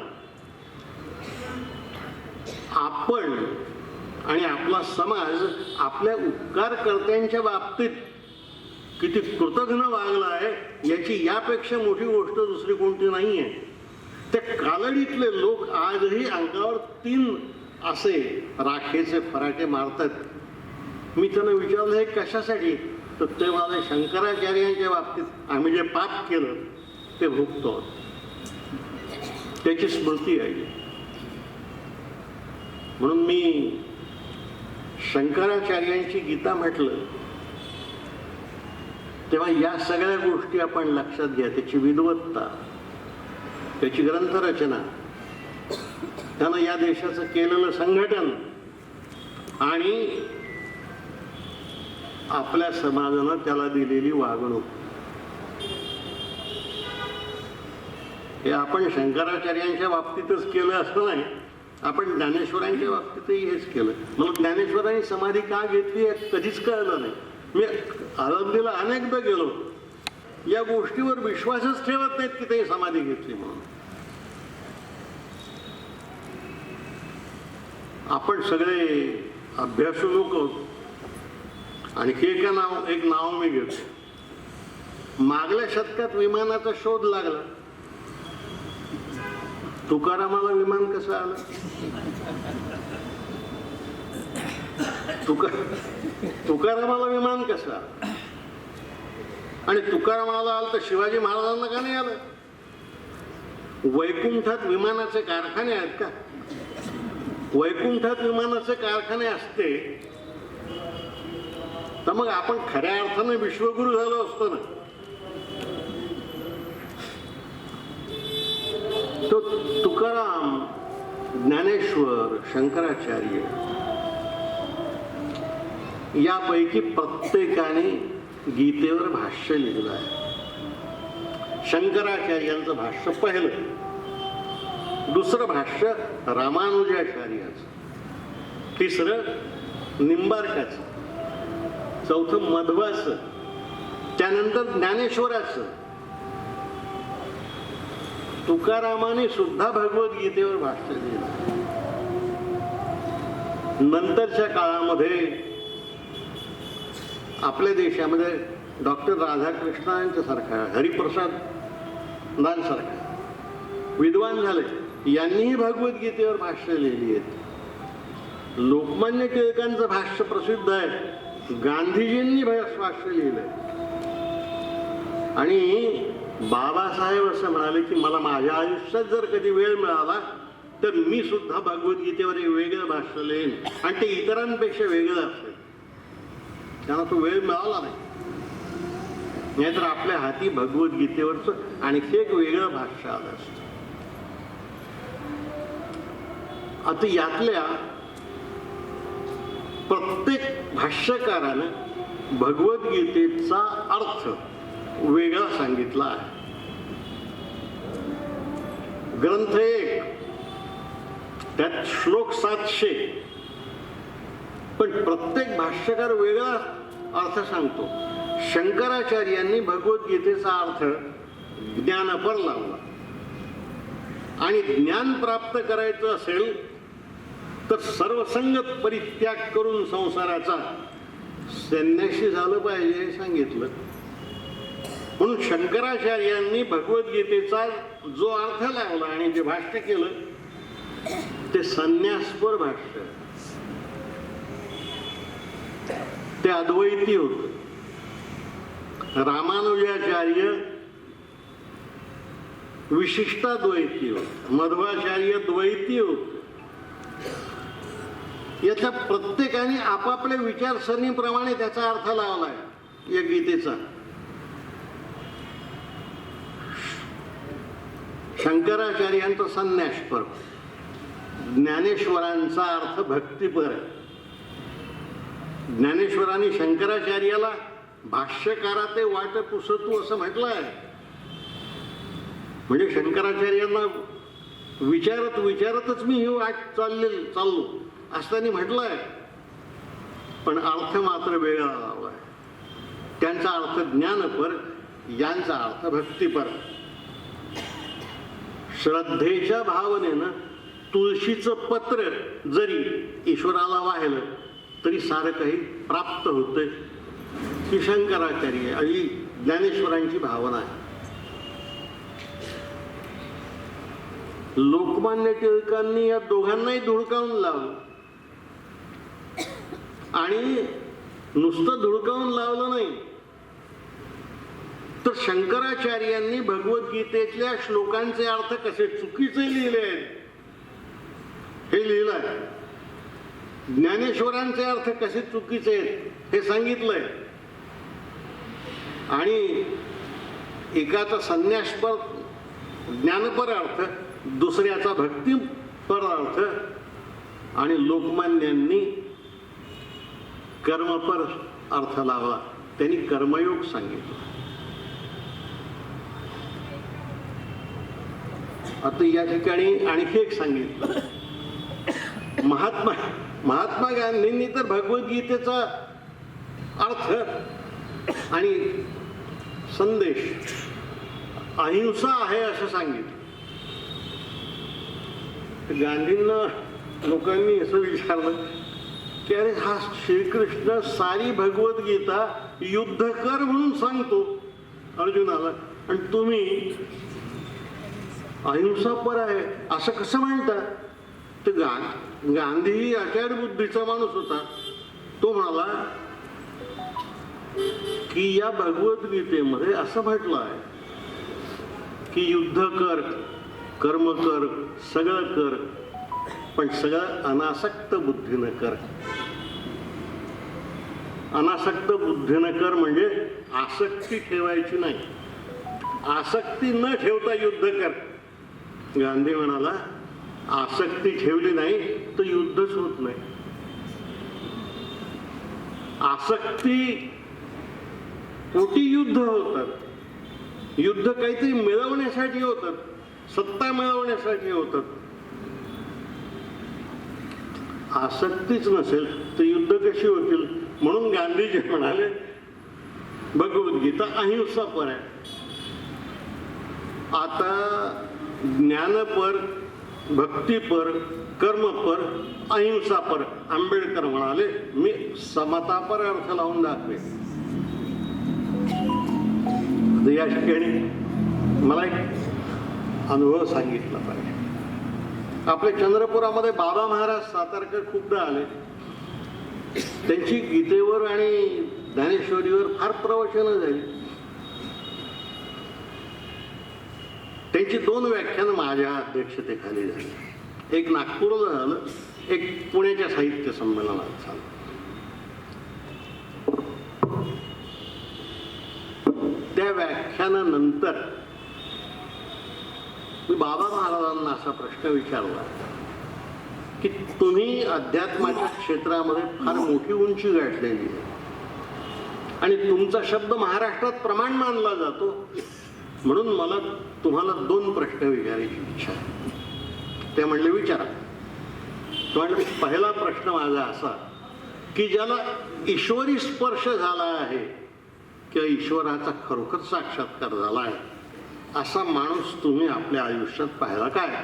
आपण आणि आपला समाज आपल्या उपकारकर्त्यांच्या बाबतीत किती कृतज्ञ वागला आहे याची यापेक्षा मोठी गोष्ट दुसरी कोणती नाही आहे. त्या कालडीतले लोक आजही अंगावर 3 असे राखेचे फराटे मारतात. मी त्यांना विचारलं, हे कशासाठी? तर ते मला शंकराचार्यांच्या बाबतीत आम्ही जे पाप केलं ते भोगतो, त्याची स्मृती आहे. म्हणून मी शंकराचार्यांची गीता म्हटलं तेव्हा या सगळ्या गोष्टी आपण लक्षात घ्या. त्याची विद्वत्ता, त्याची ग्रंथरचना, त्यानं या देशाचं केलेलं संघटन आणि आपल्या समाजानं त्याला दिलेली वागणूक, हे आपण शंकराचार्यांच्या बाबतीतच केलं असं नाही, आपण ज्ञानेश्वरांच्या बाबतीतही हेच केलं. मला ज्ञानेश्वरांनी समाधी का घेतली आहे कधीच कळलं नाही. मी आळंदीला अनेकदा गेलो, या गोष्टीवर विश्वासच ठेवत नाहीत की ते समाधी घेतली म्हणून. आपण सगळे अभ्यासू लोक. आणखी एक नाव मी घेतो. मागल्या शतकात विमानाचा शोध लागला. तुकारामाला विमान कसं आलं? तुकारामाला विमान कसं आलं? आणि तुकारामाला आलं तर शिवाजी महाराजांना का नाही आलं? वैकुंठात विमानाचे कारखाने आहेत का? वैकुंठात विमानाचे कारखाने असते तर मग आपण खऱ्या अर्थाने विश्वगुरु झालो असतो ना. ज्ञानेश्वर, शंकराचार्य यापैकी प्रत्येकाने गीतेवर भाष्य लिहिलं आहे. शंकराचार्यांचं भाष्य पहिलं, दुसरं भाष्य रामानुजाचार्याचं, तिसरं निंबार्काचं, चौथं मध्वाचं, त्यानंतर ज्ञानेश्वराचं. तुकारामाने सुद्धा भगवद्गीतेवर भाष्य लिहिलं. नंतरच्या काळामध्ये आपल्या देशामध्ये डॉक्टर राधाकृष्णांसारखा, हरिप्रसादांसारखा विद्वान झाले, यांनीही भगवद्गीतेवर भाष्य लिहिली आहेत. लोकमान्य टिळकांचं भाष्य प्रसिद्ध आहे, गांधीजींनी भाष्य लिहिलंय. आणि बाबासाहेब असं म्हणाले की मला माझ्या आयुष्यात जर कधी वेळ मिळाला तर मी सुद्धा भगवद्गीतेवर एक वेगळं भाष्य लिहीन, आणि ते इतरांपेक्षा वेगळं असेल. त्यांना तो वेळ मिळाला नाही, नाहीतर आपल्या हाती भगवद्गीतेवरच आणखी एक वेगळं भाष्य आलं असतं. आता यातल्या प्रत्येक भाष्यकारानं भगवद्गीतेचा अर्थ वेगळा सांगितला आहे. ग्रंथ 1 त्यात श्लोक 700, पण प्रत्येक भाष्यकार वेगळा अर्थ सांगतो. शंकराचार्यांनी भगवद्गीतेचा अर्थ ज्ञानपर लावला, आणि ज्ञान प्राप्त करायचं असेल तर सर्वसंगत परित्याग करून संसाराचा संन्यासी झालं पाहिजे हे सांगितलं. म्हणून शंकराचार्यांनी भगवद्गीतेचा जो अर्थ लावला आणि जे भाष्य केलं ते संन्यासपर भाष्य, ते अद्वैती होत. रामानुजाचार्य विशिष्टाद्वैती होत, मध्वाचार्य द्वैती होत. याच्या प्रत्येकाने आपापल्या विचारसरणीप्रमाणे त्याचा अर्थ लावलाय या गीतेचा. शंकराचार्यांचा संन्यासपर, ज्ञानेश्वरांचा अर्थ भक्तीपर. ज्ञानेश्वरांनी शंकराचार्याला भाष्यकारा ते वाट पुसतू असं म्हटलं आहे. म्हणजे शंकराचार्यांना विचारत विचारतच मी ही वाट चाललो असताना म्हटलंय, पण अर्थ मात्र वेगळा लावलाय. त्यांचा अर्थ ज्ञानपर, यांचा अर्थ भक्तीपर. श्रद्धेच्या भावनेनं तुळशीचं पत्र जरी ईश्वराला वाहिलं तरी सारं काही प्राप्त होतंय, ही शंकराचार्य आणि ज्ञानेश्वरांची भावना आहे. लोकमान्य टिळकांनी या दोघांनाही धुडकावून लावलं, आणि नुसतं धुडकावून लावलं नाही तर शंकराचार्यांनी भगवद्गीतेतल्या श्लोकांचे अर्थ कसे चुकीचे लिहिले आहेत हे लिहिलंय. ज्ञानेश्वरांचे अर्थ कसे चुकीचे आहेत हे सांगितलंय. आणि एकाचा संन्यासपर ज्ञानपर अर्थ, दुसऱ्याचा भक्तीपर अर्थ, आणि लोकमान्यांनी कर्मपर अर्थ लावला. त्यांनी कर्मयोग सांगितलं. आता या ठिकाणी आणखी एक सांगितलं. महात्मा गांधींनी तर भगवद्गीतेचा अर्थ आणि संदेश अहिंसा आहे असं सांगितलं. गांधींना लोकांनी असं विचारलं की अरे हा श्रीकृष्ण सारी भगवद्गीता युद्ध कर म्हणून सांगतो अर्जुनाला, आणि तुम्ही अहिंसापर आहे असं कसं म्हणता? तर गांधी आचार्य बुद्धीचा माणूस होता. तो म्हणाला की या भगवद्गीतेमध्ये असं म्हटलं आहे की युद्ध कर, कर्म कर, सगळं कर, पण सगळं अनासक्त बुद्धीनं कर. अनासक्त बुद्धीनं कर म्हणजे आसक्ती ठेवायची नाही. आसक्ती न ठेवता युद्ध कर. गांधी म्हणाला आसक्ती ठेवली नाही तर युद्धच होत नाही. आसक्ती पोटी युद्ध होतात. युद्ध काहीतरी मिळवण्यासाठी होतात, सत्ता मिळवण्यासाठी होतात. आसक्तीच नसेल तर युद्ध कशी होतील? म्हणून गांधीजी म्हणाले भगवद्गीता अहिंसापर आहे. आता ज्ञानपर, भक्तीपर, कर्मपर, अहिंसापर. आंबेडकर म्हणाले मी समतापर अर्थ लावून दाखवे. या ठिकाणी मला एक अनुभव सांगितला पाहिजे. आपल्या चंद्रपुरामध्ये बाबा महाराज सातारकर खूपदा आले. त्यांची गीतेवर आणि ज्ञानेश्वरीवर फार प्रवचनं झाली. त्यांची 2 व्याख्यानं माझ्या अध्यक्षतेखाली झाली. एक नागपूरला झालं, एक पुण्याच्या साहित्य संमेलनात झालं. त्या व्याख्यानानंतर मी बाबा महाराजांना असा प्रश्न विचारला की तुम्ही अध्यात्माच्या क्षेत्रामध्ये फार मोठी उंची गाठलेली आहे आणि तुमचा शब्द महाराष्ट्रात प्रमाण मानला जातो, म्हणून मला तुम्हाला 2 प्रश्न विचारायची इच्छा आहे. ते म्हणले विचारा. म्हणले पहिला प्रश्न माझा असा की ज्याला ईश्वरी स्पर्श झाला आहे किंवा ईश्वराचा खरोखर साक्षात्कार झाला आहे असा माणूस तुम्ही आपल्या आयुष्यात पाहिला काय?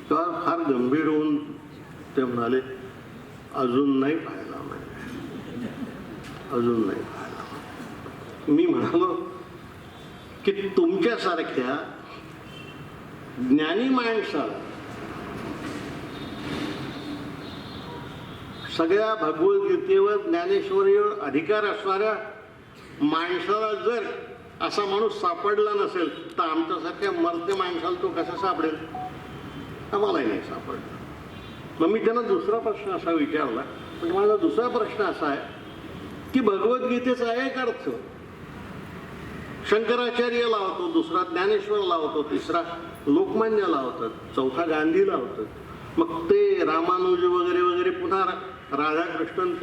तर फार गंभीर होऊन ते म्हणाले अजून नाही पाहिला. म्हणजे अजून नाही पाहिला. मी म्हणालो की तुमच्यासारख्या ज्ञानी माणसाला, सगळ्या भगवद्गीतेवर, ज्ञानेश्वरीवर अधिकार असणाऱ्या माणसाला जर असा माणूस सापडला नसेल तर आमच्यासारख्या मरते माणसाला तो कसा सापडेल? आम्हालाही नाही सापडला. मग मी त्यांना दुसरा प्रश्न असा विचारला. पण माझा दुसरा प्रश्न असा आहे की भगवद्गीतेचा एक अर्थ शंकराचार्य लावतो, दुसरा ज्ञानेश्वर लावतो, तिसरा लोकमान्य लावतात, चौथा गांधी लावतात. मग ते रामानुज वगैरे वगैरे पुन्हा राधाकृष्णन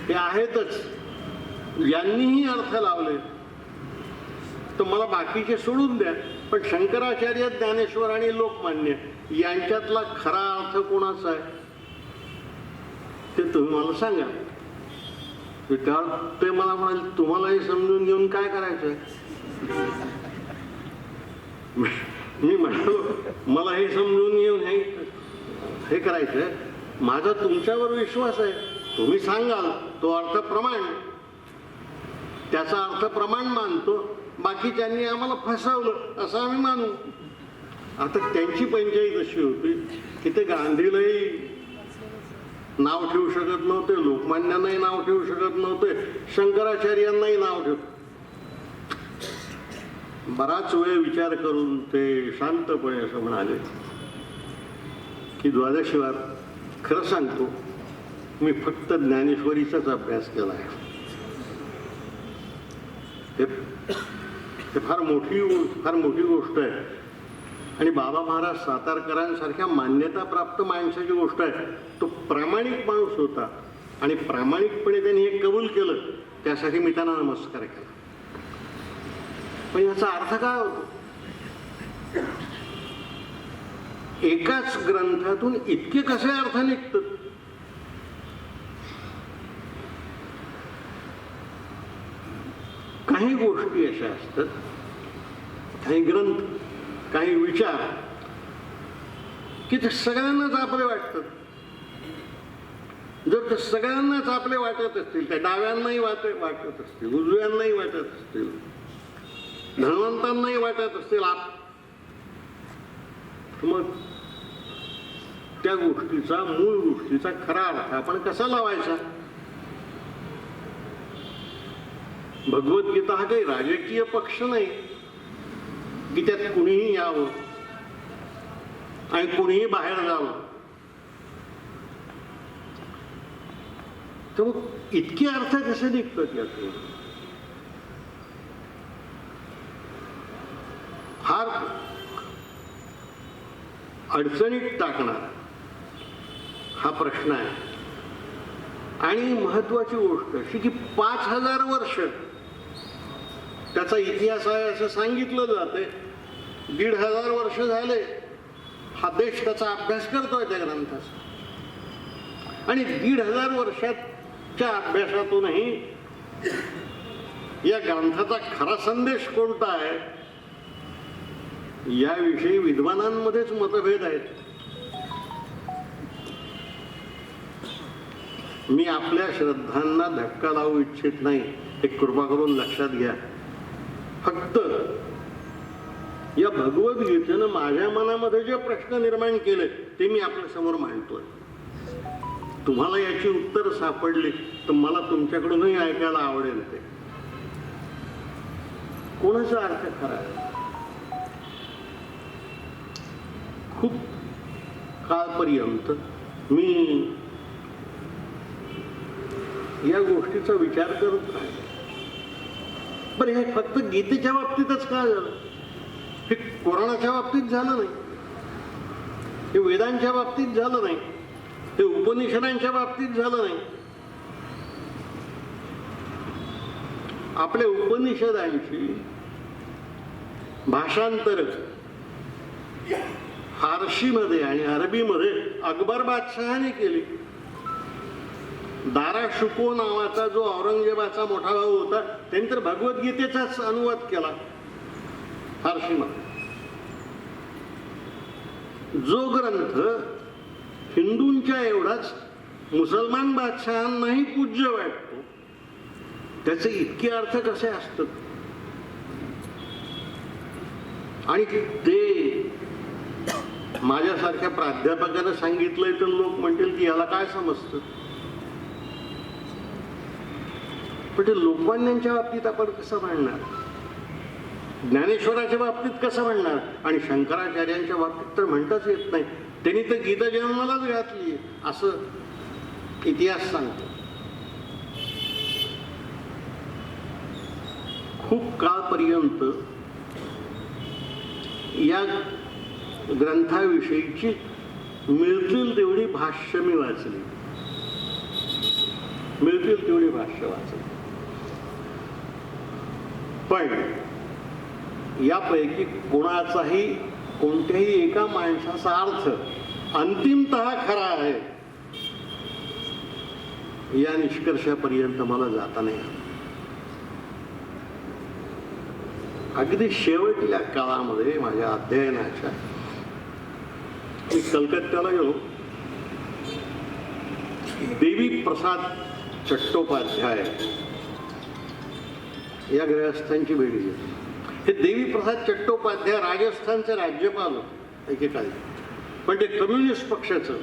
हे आहेतच. यांनीही अर्थ लावले तर मला बाकीचे सोडून द्या, पण शंकराचार्य, ज्ञानेश्वर आणि लोकमान्य यांच्यातला खरा अर्थ कोणाचा आहे ते तुम्ही मला सांगा. ते मला म्हणाले तुम्हालाही समजून घेऊन काय करायचंय? मी म्हणालो मला हे समजून घेऊन हे करायचंय. माझा तुमच्यावर विश्वास आहे, तुम्ही सांगाल तो अर्थ प्रमाण, त्याचा अर्थ प्रमाण मानतो. बाकीच्यांनी आम्हाला फसवलं असं आम्ही मानू. आता त्यांची पंचायत अशी होती की ते गांधीलाही नाव ठेवू शकत नव्हते, लोकमान्यांनाही नाव ठेवू शकत नव्हते, शंकराचार्यांनाही नाव ठेव. बराच वेळ विचार करून ते शांतपणे असं म्हणाले की द्वादशीवार खरं सांगतो मी फक्त ज्ञानेश्वरीचाच अभ्यास केला आहे. ते फार मोठी गोष्ट आहे आणि बाबा महाराज सातारकरांसारख्या मान्यता प्राप्त माणसाची गोष्ट आहे. तो प्रामाणिक माणूस होता आणि प्रामाणिकपणे त्यांनी हे कबूल केलं, त्यासाठी मी त्यांना नमस्कार केला. पण याचा अर्थ काय होतो? एकाच ग्रंथातून इतके कसे अर्थ निघतात? काही गोष्टी अशा असतात, काही ग्रंथ, काही विचार की ते सगळ्यांनाच आपले वाटतात. जर ते सगळ्यांनाच आपले वाटत असतील, त्या डाव्यांनाही वाटत असतील, उजव्यांनाही वाटत असतील, धनवंतांनाही वाटत असतील, मग त्या गोष्टीचा, मूळ गोष्टीचा खरा अर्थ आपण कसा लावायचा? भगवद्गीता हा काही राजकीय पक्ष नाही की त्यात कुणीही यावं आणि कुणीही बाहेर जावं. तर मग इतके अर्थ कसे निघतात यातून? अडचणीत टाकणार हा प्रश्न आहे. आणि महत्वाची गोष्ट अशी की 5000 वर्ष त्याचा इतिहास आहे असं सांगितलं जाते. 1500 वर्ष झाले हा देश त्याचा अभ्यास करतोय त्या ग्रंथाचा. आणि 1500 वर्षाच्या अभ्यासातूनही या ग्रंथाचा खरा संदेश कोणता आहे याविषयी विद्वानांमध्येच मतभेद आहेत. मी आपल्या श्रद्धांना धक्का लावू इच्छित नाही, हे कृपा करून लक्षात घ्या. फक्त या भगवद्गीतेनं माझ्या मनामध्ये जे प्रश्न निर्माण केले ते मी आपल्या समोर मांडतोय. तुम्हाला याची उत्तर सापडली तर मला तुमच्याकडूनही ऐकायला आवडेल. ते कोणाचा अर्थ खरा आहे? खूप काळपर्यंत मी या गोष्टीचा विचार करत राहिलो. बरं, हे फक्त गीतेच्या बाबतीतच का झालं? हे कोरोनाच्या बाबतीत झालं नाही, हे वेदांच्या बाबतीत झालं नाही, हे उपनिषदांच्या बाबतीत झालं नाही. आपल्या उपनिषदांची भाषांतर फारशीमध्ये आणि अरबीमध्ये अकबर बादशहाने केली. दारा शुको नावाचा जो औरंगजेबाचा मोठा भाऊ होता त्यांनी तर भगवद्गीतेचाच अनुवाद केला फारशीमध्ये. जो ग्रंथ हिंदूंच्या एवढाच मुसलमान बादशहांनाही पूज्य वाटतो त्याचे इतके अर्थ कसे असतात? आणि ते माझ्यासारख्या प्राध्यापकाने सांगितलंय तर लोक म्हणतील की याला काय समजतं. पण ते लोकमान्यांच्या बाबतीत आपण कसं म्हणणार, ज्ञानेश्वराच्या बाबतीत कसं म्हणणार, आणि शंकराचार्यांच्या बाबतीत तर म्हणताच येत नाही. त्यांनी तर गीता जन्मालाच घातली असं इतिहास सांगतो. खूप काळपर्यंत या ग्रंथाविषयीची मिळतील तेवढी भाष्य मी वाचली, मिळतील तेवढी भाष्य वाचली. पण यापैकी कोणाचाही कोणत्याही एका माणसाचा अर्थ अंतिमतः खरा आहे या निष्कर्षापर्यंत मला जाता नाही आलं. अगदी शेवटल्या काळामध्ये माझ्या अध्ययनाच्या मी कलकत्त्याला गेलो. देवी प्रसाद चट्टोपाध्याय या गृहस्थांची भेट घेतली. हे देवी प्रसाद चट्टोपाध्याय राजस्थानचे राज्यपाल होते एकेकाळी, पण ते कम्युनिस्ट पक्षाचं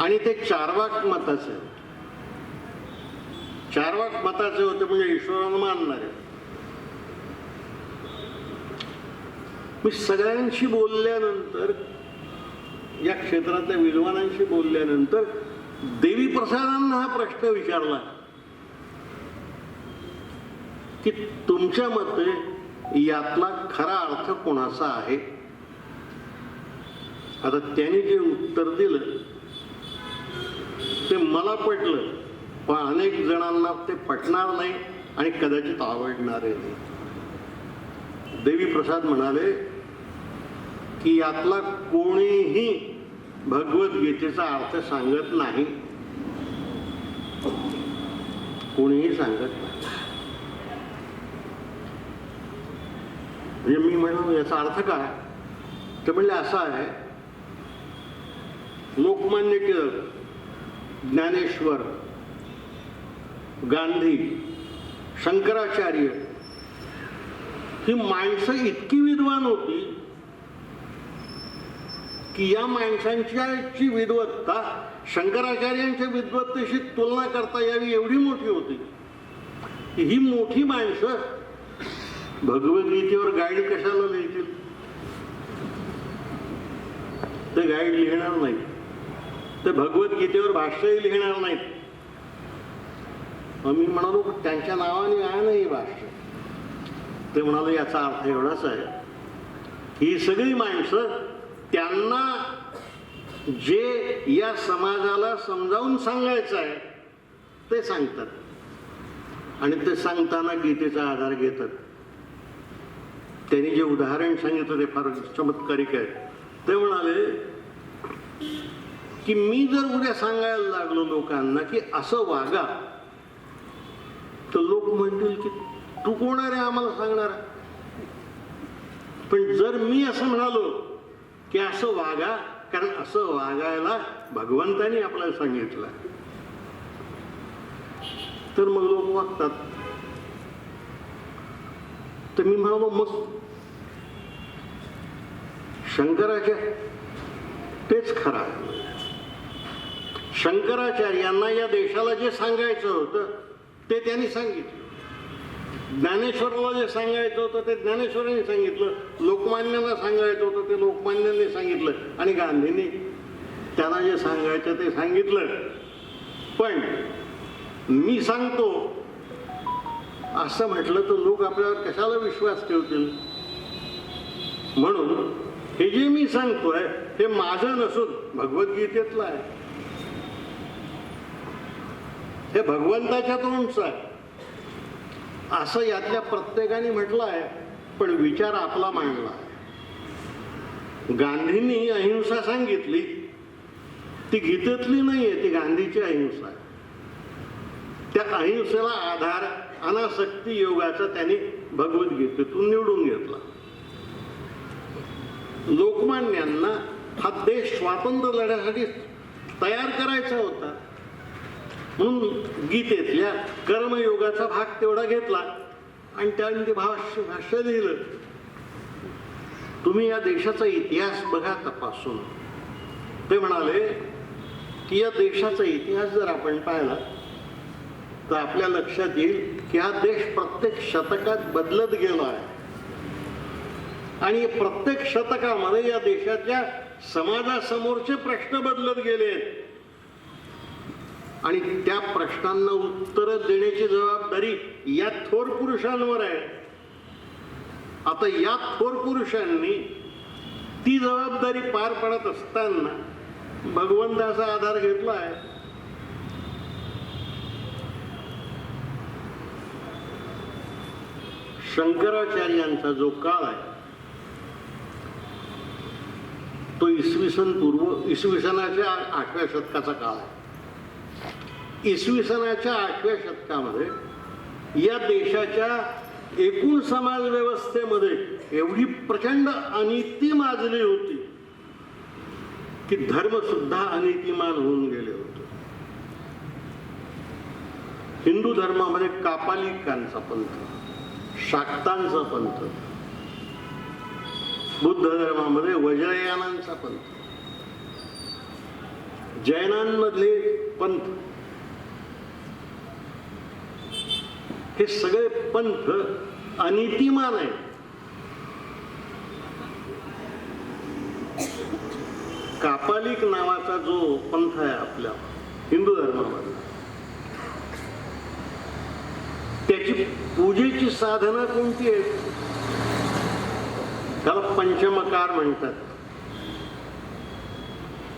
आणि ते चार्वाक मताचे. चार्वाक मताचे होते म्हणजे ईश्वराला मानणारे. मी सगळ्यांशी बोलल्यानंतर, या क्षेत्रातल्या विद्वानांशी बोलल्यानंतर देवी प्रसादांना हा प्रश्न विचारला की तुमच्या मते यातला खरा अर्थ कोणाचा आहे? आता त्यांनी जे उत्तर दिलं ते मला पटलं, पण अनेक जणांना ते पटणार नाही आणि कदाचित आवडणारे नाही. देवी प्रसाद म्हणाले की यातला कोणीही भगवद्गीतेचा अर्थ सांगत नाही, कोणीही सांगत नाही. म्हणजे मी म्हणलो याचा अर्थ काय? ते म्हणले असा आहे, लोकमान्य टिळक, ज्ञानेश्वर, गांधी, शंकराचार्य ही माणसं इतकी विद्वान होती की या माणसांची विद्वत्ता शंकराचार्यांच्या विद्वत्तेशी तुलना करता यावी एवढी मोठी होती. ही मोठी माणसं भगवद्गीतेवर गाईड कशाला लिहितील? ते गाईड लिहिणार नाहीत, ते भगवद्गीतेवर भाष्यही लिहिणार नाहीत. मी म्हणालो त्यांच्या नावाने आहे ना हे भाष्य. ते म्हणाले याचा अर्थ एवढाच आहे, ही सगळी माणसं त्यांना जे या समाजाला समजावून सांगायचं आहे ते सांगतात, आणि ते सांगताना गीतेचा आधार घेतात. त्यांनी जे उदाहरण सांगितलं ते फार चमत्कारिक आहे. ते म्हणाले की मी जर उद्या सांगायला लागलो लोकांना की असं वागा, तर लोक म्हणतील की तू कोण आहे रे आम्हाला सांगणार. पण जर मी असं म्हणालो की असं वागा, कारण असं वागायला भगवंतानी आपल्याला सांगितलं, तर मग लोक वागतात. तर मी म्हणालो मग शंकराच्या तेच खरं आहे. शंकराचार्यांना या देशाला जे सांगायचं होतं ते त्यांनी सांगितलं. ज्ञानेश्वराला जे सांगायचं होतं ते ज्ञानेश्वरांनी सांगितलं. लोकमान्यांना सांगायचं होतं ते लोकमान्यांनी सांगितलं. आणि गांधींनी त्यांना जे सांगायचं ते सांगितलं. पण मी सांगतो असं म्हटलं तर लोक आपल्यावर कशाला विश्वास ठेवतील. म्हणून हे जे मी सांगतोय हे माझं नसून भगवद्गीतेतलं आहे. हे भगवंताच्या तोंडचं आहे असं यातल्या प्रत्येकाने म्हटलं आहे. पण विचार आपला मांडला आहे. गांधींनी अहिंसा सांगितली, ती गीतेतली नाहीये, ती गांधीची अहिंसा आहे. त्या अहिंसेला आधार अनासक्ती योगाचा त्यांनी भगवद्गीतेतून निवडून घेतला. लोकमान्यांना हा देश स्वातंत्र्य लढ्यासाठी तयार करायचा होता, म्हणून गीतेतल्या कर्मयोगाचा भाग तेवढा घेतला आणि त्यांनी ते भाष्य लिहिलं. तुम्ही या देशाचा इतिहास बघा तपासून. ते म्हणाले की या देशाचा इतिहास जर आपण पाहिला तर आपल्या लक्षात येईल की हा देश प्रत्येक शतकात बदलत गेला आहे. आणि प्रत्येक शतकामध्ये या देशाच्या समाजासमोरचे प्रश्न बदलत गेले आणि त्या प्रश्नांना उत्तर देण्याची जबाबदारी या थोर पुरुषांवर आहे. आता या थोर पुरुषांनी ती जबाबदारी पार पडत असताना भगवंताचा आधार घेतला आहे. शंकराचार्यांचा जो काळ आहे तो इसवी सनाच्या 8व्या शतकाचा काळ आहे. इसवी सनाच्या 8व्या शतकामध्ये या देशाच्या एकूण समाज व्यवस्थेमध्ये एवढी प्रचंड अनिती माजली होती की धर्म सुद्धा अनितिमान होऊन गेले होते. हिंदू धर्मामध्ये कापालिकांचा पंथ, शाक्तांचा पंथ, बुद्ध धर्मामध्ये वज्रयानांचा पंथ, जैनांमधले पंथ, हे सगळे पंथ अनितिमान आहेत. कापालिक नावाचा जो पंथ आहे आपल्या हिंदू धर्मामध्ये, त्याची पूजेची साधना कोणती आहे? त्याला पंचमकार म्हणतात.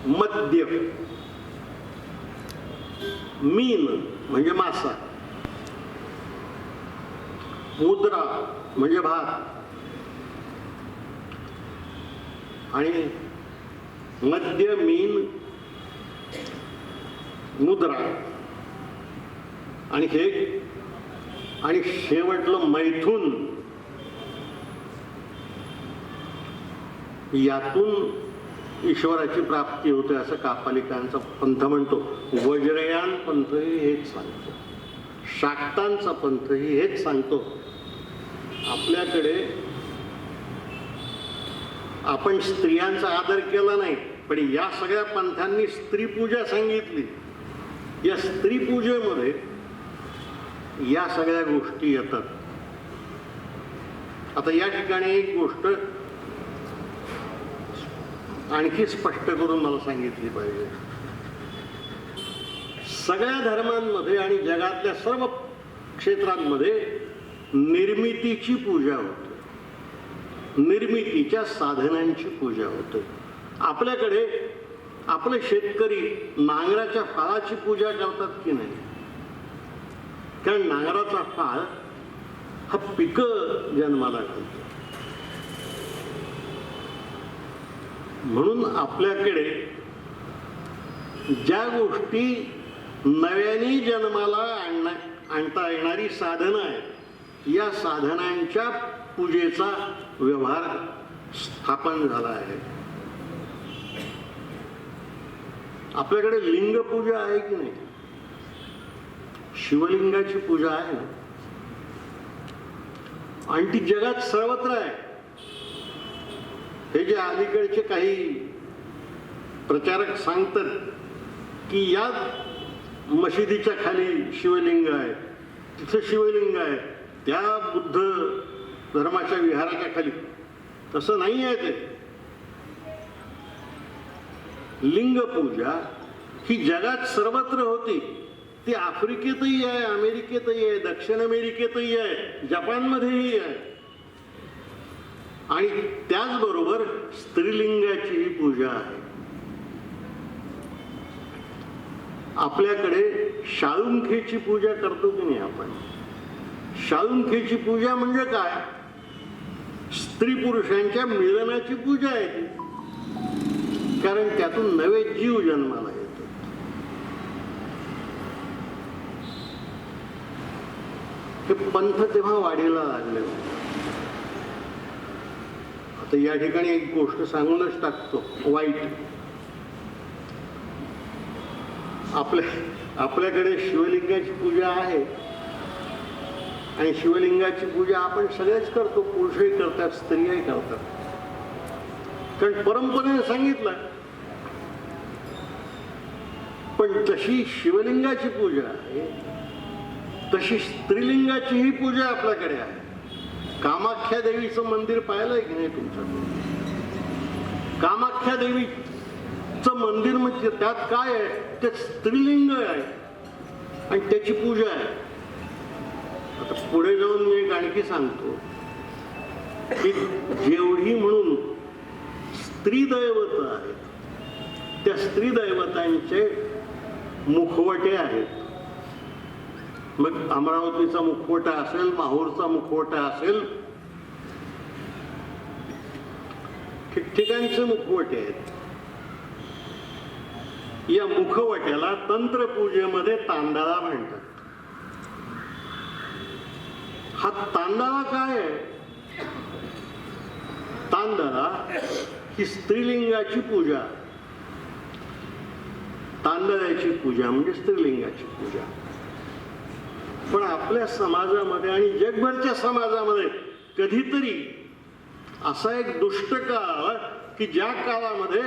मद्य, मीन म्हणजे मासा, मुद्रा म्हणजे भात, आणि मद्य, मीन, मुद्रा आणि हे, आणि शेवटलं मैथुन. यातून ईश्वराची प्राप्ती होते असं कापालिकांचा पंथ म्हणतो. वज्रयान पंथही हेच सांगतो, शाक्तांचा पंथही हेच सांगतो. आपल्याकडे आपण स्त्रियांचा आदर केला नाही, पण या सगळ्या पंथांनी स्त्री पूजा सांगितली. या स्त्री पूजेमध्ये या सगळ्या गोष्टी येतात. आता या ठिकाणी एक गोष्ट आणखी स्पष्ट करून मला सांगितली पाहिजे. सगळ्या धर्मांमध्ये आणि जगातल्या सर्व क्षेत्रांमध्ये निर्मितीची पूजा होते, निर्मितीच्या साधनांची पूजा होते. आपल्याकडे आपले शेतकरी नांगराच्या फाळाची पूजा करतात की नाही? कारण नांगराचा फाळ हा पिक जन्माला घालतो. म्हणून आपल्याकडे ज्या गोष्टी नव्याने जन्माला आणता येणारी साधनं आहेत, या साधनांच्या पूजेचा व्यवहार स्थापन झाला आहे. आपल्याकडे लिंग पूजा आहे की नाही? शिवलिंगाची पूजा आहे ना, आणि ती जगात सर्वत्र आहे. हे जे अलीकडचे काही प्रचारक सांगतात की या मशिदीच्या खाली शिवलिंग आहे, तिथं शिवलिंग आहे, त्या बुद्ध धर्माच्या विहाराच्या खाली, तसं नाही आहे. ते लिंग पूजा ही जगात सर्वत्र होती. ती आफ्रिकेतही आहे, अमेरिकेतही आहे, दक्षिण अमेरिकेतही आहे, जपानमध्येही आहे. आणि त्याचबरोबर स्त्रीलिंगाची ही पूजा आहे. आपल्याकडे शाळुंखेची पूजा करतो की नाही आपण? शाळुंखेची पूजा म्हणजे काय? स्त्री पुरुषांच्या मिलनाची पूजा आहे ती. कारण त्यातून नवे जीव जन्माला येतो. हे पंथ तेव्हा वाढीला लागले. आता या ठिकाणी एक गोष्ट सांगूनच टाकतो वाईट. आपल्याकडे शिवलिंगाची पूजा आहे, आणि शिवलिंगाची पूजा आपण सगळेच करतो. पुरुषही करतात, स्त्रियाही करतात. कारण परंपरेने सांगितलं. पण तशी शिवलिंगाची पूजा आहे, तशी स्त्रीलिंगाचीही पूजा आपल्याकडे आहे. कामाख्या देवीचं मंदिर पाहिलंय की नाही तुमच्याकडे? कामाख्या देवीचं मंदिर म्हणजे त्यात काय आहे? ते स्त्रीलिंग आहे आणि त्याची पूजा आहे. आता पुढे जाऊन मी एक आणखी सांगतो की जेवढी म्हणून स्त्री दैवत आहेत, त्या स्त्री दैवतांचे मुखवटे आहेत. मग अमरावतीचा मुखवटा असेल, माहूरचा मुखवटा असेल, ठिकठिकाणचे मुखवटे आहेत. या मुखवट्याला तंत्रपूजेमध्ये तांदळा म्हणतात. हा तांदळा काय आहे? तांदळा ही स्त्रीलिंगाची पूजा. तांदळाची पूजा म्हणजे स्त्रीलिंगाची पूजा. पण आपल्या समाजामध्ये आणि जगभरच्या समाजामध्ये कधीतरी असा एक दुष्ट काळ की ज्या काळामध्ये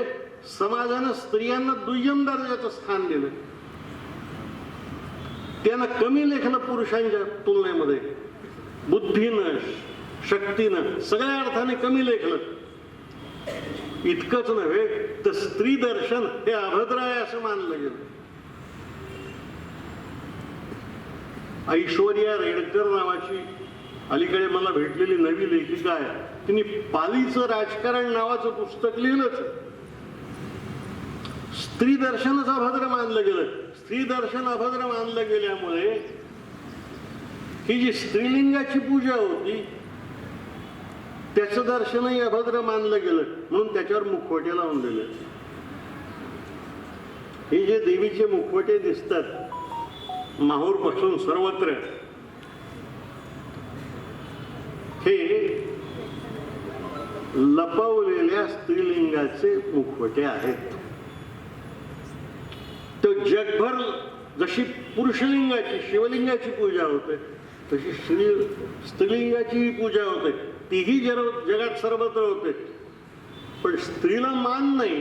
समाजानं स्त्रियांना दुय्यम दर्जाचं स्थान दिलं, त्यांना कमी लेखलं पुरुषांच्या तुलनेमध्ये, बुद्धीनं शक्तीनं सगळ्या अर्थाने कमी लेखलं. इतकंच नव्हे तर स्त्री दर्शन हे अभद्र आहे असं मानलं गेलं. ऐश्वर्या रेडकर नावाची अलीकडे मला भेटलेली नवी लेखिका आहे, तिने पालीचं राजकारण नावाचं पुस्तक लिहिलंच. स्त्री दर्शनच अभद्र मानलं गेलं. स्त्री दर्शन अभद्र मानलं गेल्यामुळे ही जी स्त्रीलिंगाची पूजा होती त्याचं दर्शनही अभद्र मानलं गेलं, म्हणून त्याच्यावर मुखवटे लावून दिले. हे जे देवीचे मुखवटे दिसतात माहूर पासून सर्वत्र, हे लपवलेल्या स्त्रीलिंगाचे मुखवटे आहेत. तो जगभर जशी पुरुषलिंगाची शिवलिंगाची पूजा होते तशी स्त्रीलिंगाची पूजा होते. तीही जगात सर्वत्र होते. पण स्त्रीला मान नाही,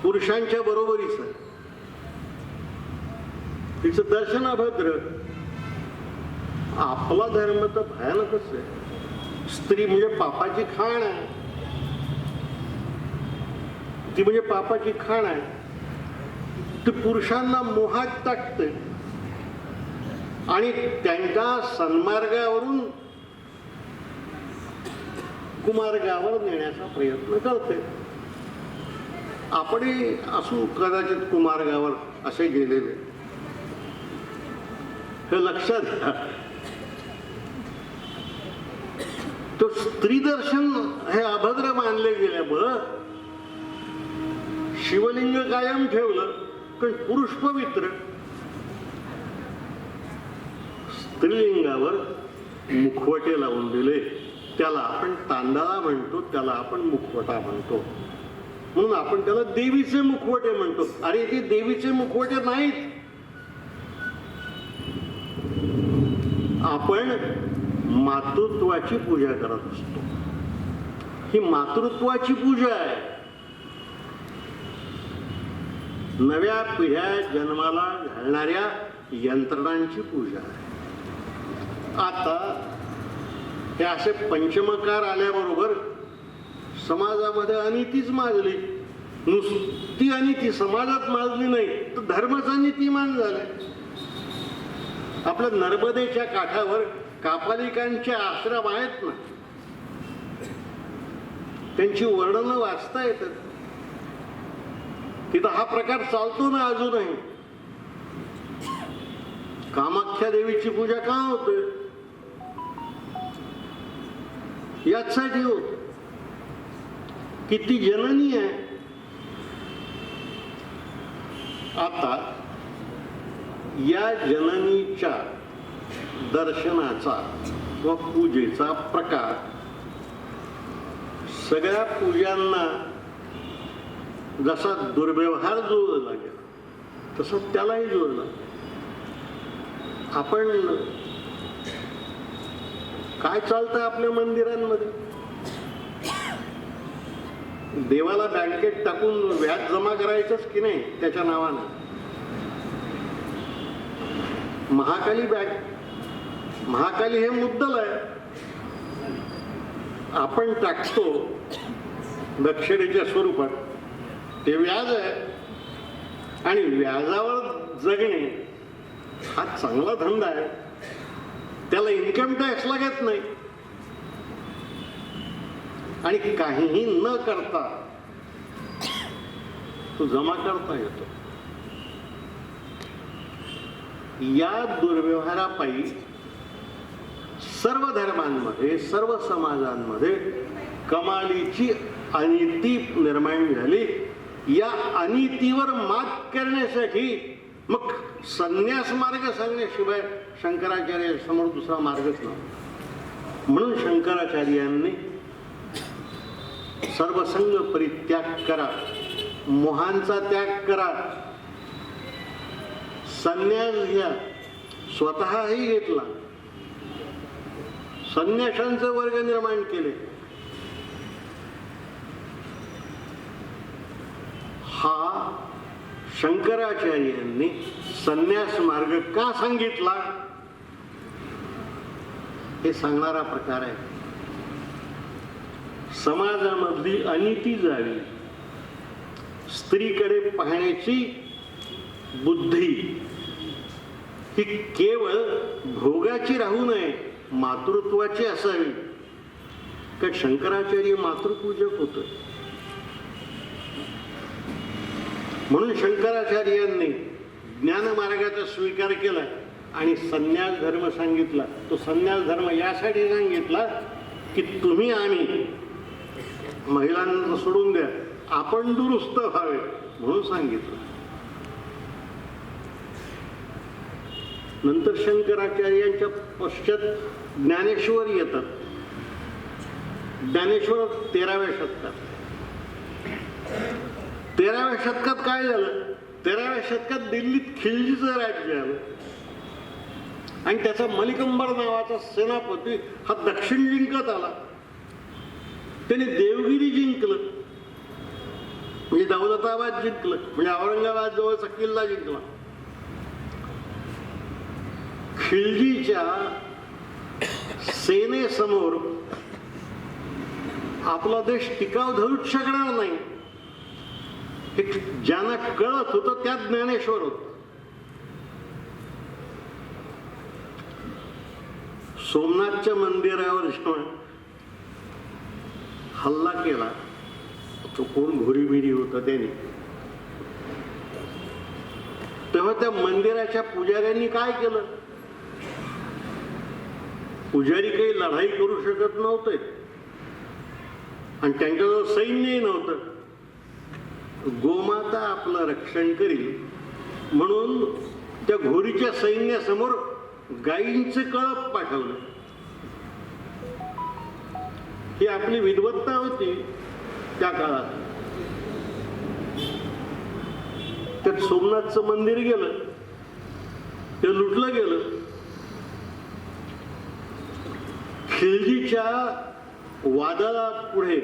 पुरुषांच्या बरोबरीच आहे. तिचं दर्शन अभद्र. आपला धर्म तर भयानकच आहे. स्त्री म्हणजे पापाची खाण आहे. ती म्हणजे पापाची खाण आहे. ती पुरुषांना मोहात टाकते आणि त्यांच्या सन्मार्गावरून कुमार्गावर नेण्याचा प्रयत्न करते. आपणही असू कदाचित कुमारगावर असे गेलेले, हे लक्षात घ्या. तो स्त्री दर्शन हे अभद्र मानले गेल्यामुळं शिवलिंग कायम ठेवलं, पण पुरुष पवित्र. स्त्रीलिंगावर मुखवटे लावून दिले, त्याला आपण तांदळा म्हणतो, त्याला आपण मुखवटा म्हणतो. म्हणून आपण त्याला देवीचे मुखवटे म्हणतो. अरे ते देवीचे मुखवटे नाहीत. आपण मातृत्वाची पूजा करत असतो. ही मातृत्वाची पूजा आहे. नव्या पिढ्या जन्माला घालणाऱ्या यंत्रणांची पूजा आहे. आता हे असे पंचमकार आल्याबरोबर समाजामध्ये अनितीच माजली. नुसती अनिती समाजात माजली नाही, तर धर्माचा नीतिमान झालाय. आपल्या नर्मदेच्या काठावर कापालिकांचे आश्रम आहेत ना, त्यांची वर्णनं वाचता येतात. तिथं हा प्रकार चालतो ना अजूनही. कामाख्या देवीची पूजा का होते? यासाठी होत. किती जननी आहे. आता या जननीच्या दर्शनाचा व पूजेचा प्रकार सगळ्या पूजांना जसा दुर्व्यवहार जुळला गेला तसं त्यालाही जुळला. आपण काय चालतं आपल्या मंदिरांमध्ये? देवाला बँकेत टाकून व्याज जमा करायचंच की नाही त्याच्या नावानं. महाकाली हे मुद्दल आहे. आपण टाकतो दक्षिणेच्या स्वरूपात, ते व्याज आहे. आणि व्याजावर जगणे हा चांगला धंदा आहे. त्याला इन्कम टॅक्स लागत नाही आणि काहीही न करता तो जमा करता येतो. या दुर्व्यवहारापायी सर्व धर्मांमध्ये, सर्व समाजांमध्ये कमालीची अनिती निर्माण झाली. या अनितीवर मात करण्यासाठी मग संन्यास मार्ग सांगण्याशिवाय शंकराचार्य समोर दुसरा मार्गच नव्हता. म्हणून शंकराचार्यांनी सर्वसंग परित्याग करा, मोहांचा त्याग करा, संन्यास घ्या. स्वतःही घेतला. संन्याशांचे वर्ग निर्माण केले. हा शंकराचार्यांनी संन्यास मार्ग का सांगितला हे सांगणारा प्रकार आहे. समाजामधली अनिती जावी, स्त्रीकडे पाहण्याची बुद्धी ही केवळ भोगाची राहू नये, मातृत्वाची असावी. का शंकराचार्य मातृपूजक होत. म्हणून शंकराचार्यांनी ज्ञानमार्गाचा स्वीकार केला आणि संन्यास धर्म सांगितला. तो संन्यास धर्म यासाठी सांगितला की तुम्ही आम्ही महिलांना सोडून द्या, आपण दुरुस्त व्हावे म्हणून सांगितलं. नंतर शंकराचार्यांच्या पश्चात ज्ञानेश्वर येतात. ज्ञानेश्वर 13व्या शतकात. 13व्या शतकात काय झालं? 13व्या शतकात दिल्लीत खिलजीचं राज्य आलं आणि त्याचा मलिकंबर नावाचा सेनापती हा दक्षिण जिंकत आला. त्याने देवगिरी जिंकलं, म्हणजे दौलताबाद जिंकलं, म्हणजे औरंगाबाद जवळचा किल्ला जिंकला. खिलजीच्या सेनेसमोर आपला देश टिकाव धरूच शकणार नाही हे ज्यांना कळत होतं त्यात ज्ञानेश्वर होत. सोमनाथच्या मंदिरावर जेव्हा हल्ला केला तो कोण घोरीबिरी होता त्याने. तेव्हा त्या मंदिराच्या पुजाऱ्यांनी काय केलं? पुजारी काही लढाई करू शकत नव्हते आणि त्यांच्याजवळ सैन्यही नव्हतं. गोमाता आपलं रक्षण करील म्हणून त्या घोरीच्या सैन्यासमोर गायींचे कळप पाठवलं. ही आपली विद्वत्ता होती त्या काळात. त्यात सोमनाथचं मंदिर गेलं, ते लुटलं गेलं. खिलजीच्या वादाला पुढे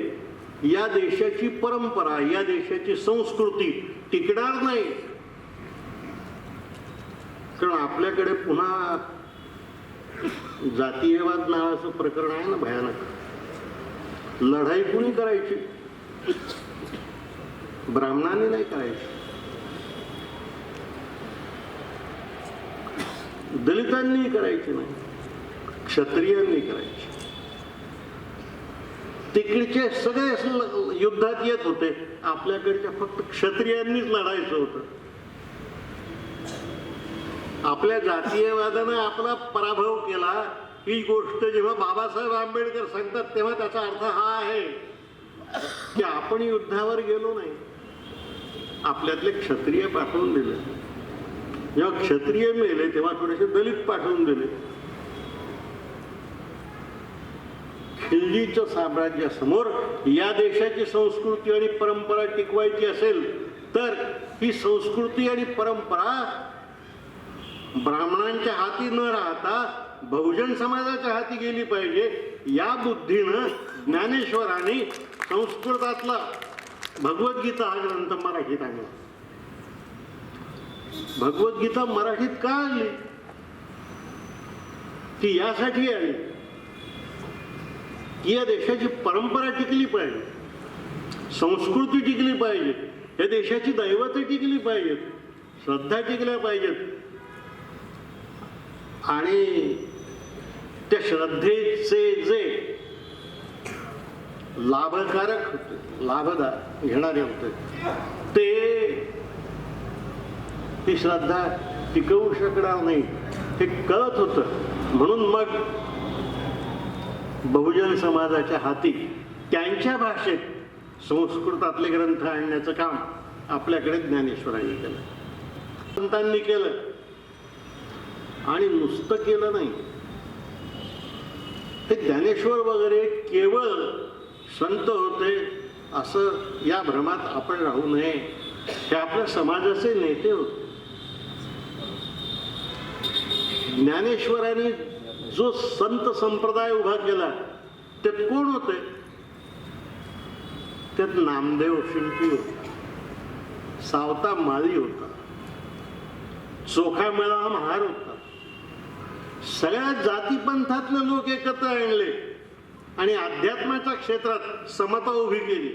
या देशाची परंपरा, या देशाची संस्कृती टिकणार नाही. कारण आपल्याकडे पुन्हा जातीयवाद नावाचं प्रकरण आहे ना भयानक. लढाई कुणी करायची? ब्राह्मणांनी नाही करायची, दलितांनी करायची नाही, क्षत्रियांनी करायची. तिकडचे सगळे युद्धात येत होते, आपल्याकडच्या फक्त क्षत्रियांनीच लढायचं होतं. आपल्या जातीयवादानं आपला पराभव केला ही गोष्ट जेव्हा बाबासाहेब आंबेडकर सांगतात तेव्हा त्याचा अर्थ हा आहे की आपण युद्धावर गेलो नाही, आपल्यातले क्षत्रिय पाठवून दिले. जेव्हा क्षत्रिय मेले तेव्हा थोडेसे दलित पाठवून दिले. खिलजीच्या साम्राज्यासमोर या देशाची संस्कृती आणि परंपरा टिकवायची असेल तर ही संस्कृती आणि परंपरा ब्राह्मणांच्या हाती न राहता बहुजन समाजाच्या हाती गेली पाहिजे. या बुद्धीनं ज्ञानेश्वरांनी संस्कृतातला भगवद्गीता हा ग्रंथ मराठीत आणला. भगवद्गीता मराठीत का आणली? ती यासाठी आली की या देशाची परंपरा टिकली पाहिजे, संस्कृती टिकली पाहिजे, या देशाची दैवते टिकली पाहिजेत, श्रद्धा टिकल्या पाहिजेत. आणि त्या श्रद्धेचे जे लाभकारक होते, लाभदार घेणारे होते, ते ती श्रद्धा टिकवू शकणार नाही हे कळत होतं. म्हणून मग बहुजन समाजाच्या हाती त्यांच्या भाषेत संस्कृतातले ग्रंथ आणण्याचं काम आपल्याकडे ज्ञानेश्वरांनी केलं, संतांनी केलं. आणि नुसतं केलं नाही, हे ज्ञानेश्वर वगैरे केवळ संत होते असं या भ्रमात आपण राहू नये. हे आपल्या समाजाचे नेते होते. ज्ञानेश्वरांनी जो संत संप्रदाय उभा केला त्यात कोण होते? त्यात नामदेव शिंपी होता, सावता माळी होता, चोखा मेळा महार होता. सगळ्या जातीपंथातले लोक एकत्र आणले आणि अध्यात्माच्या क्षेत्रात समता उभी केली.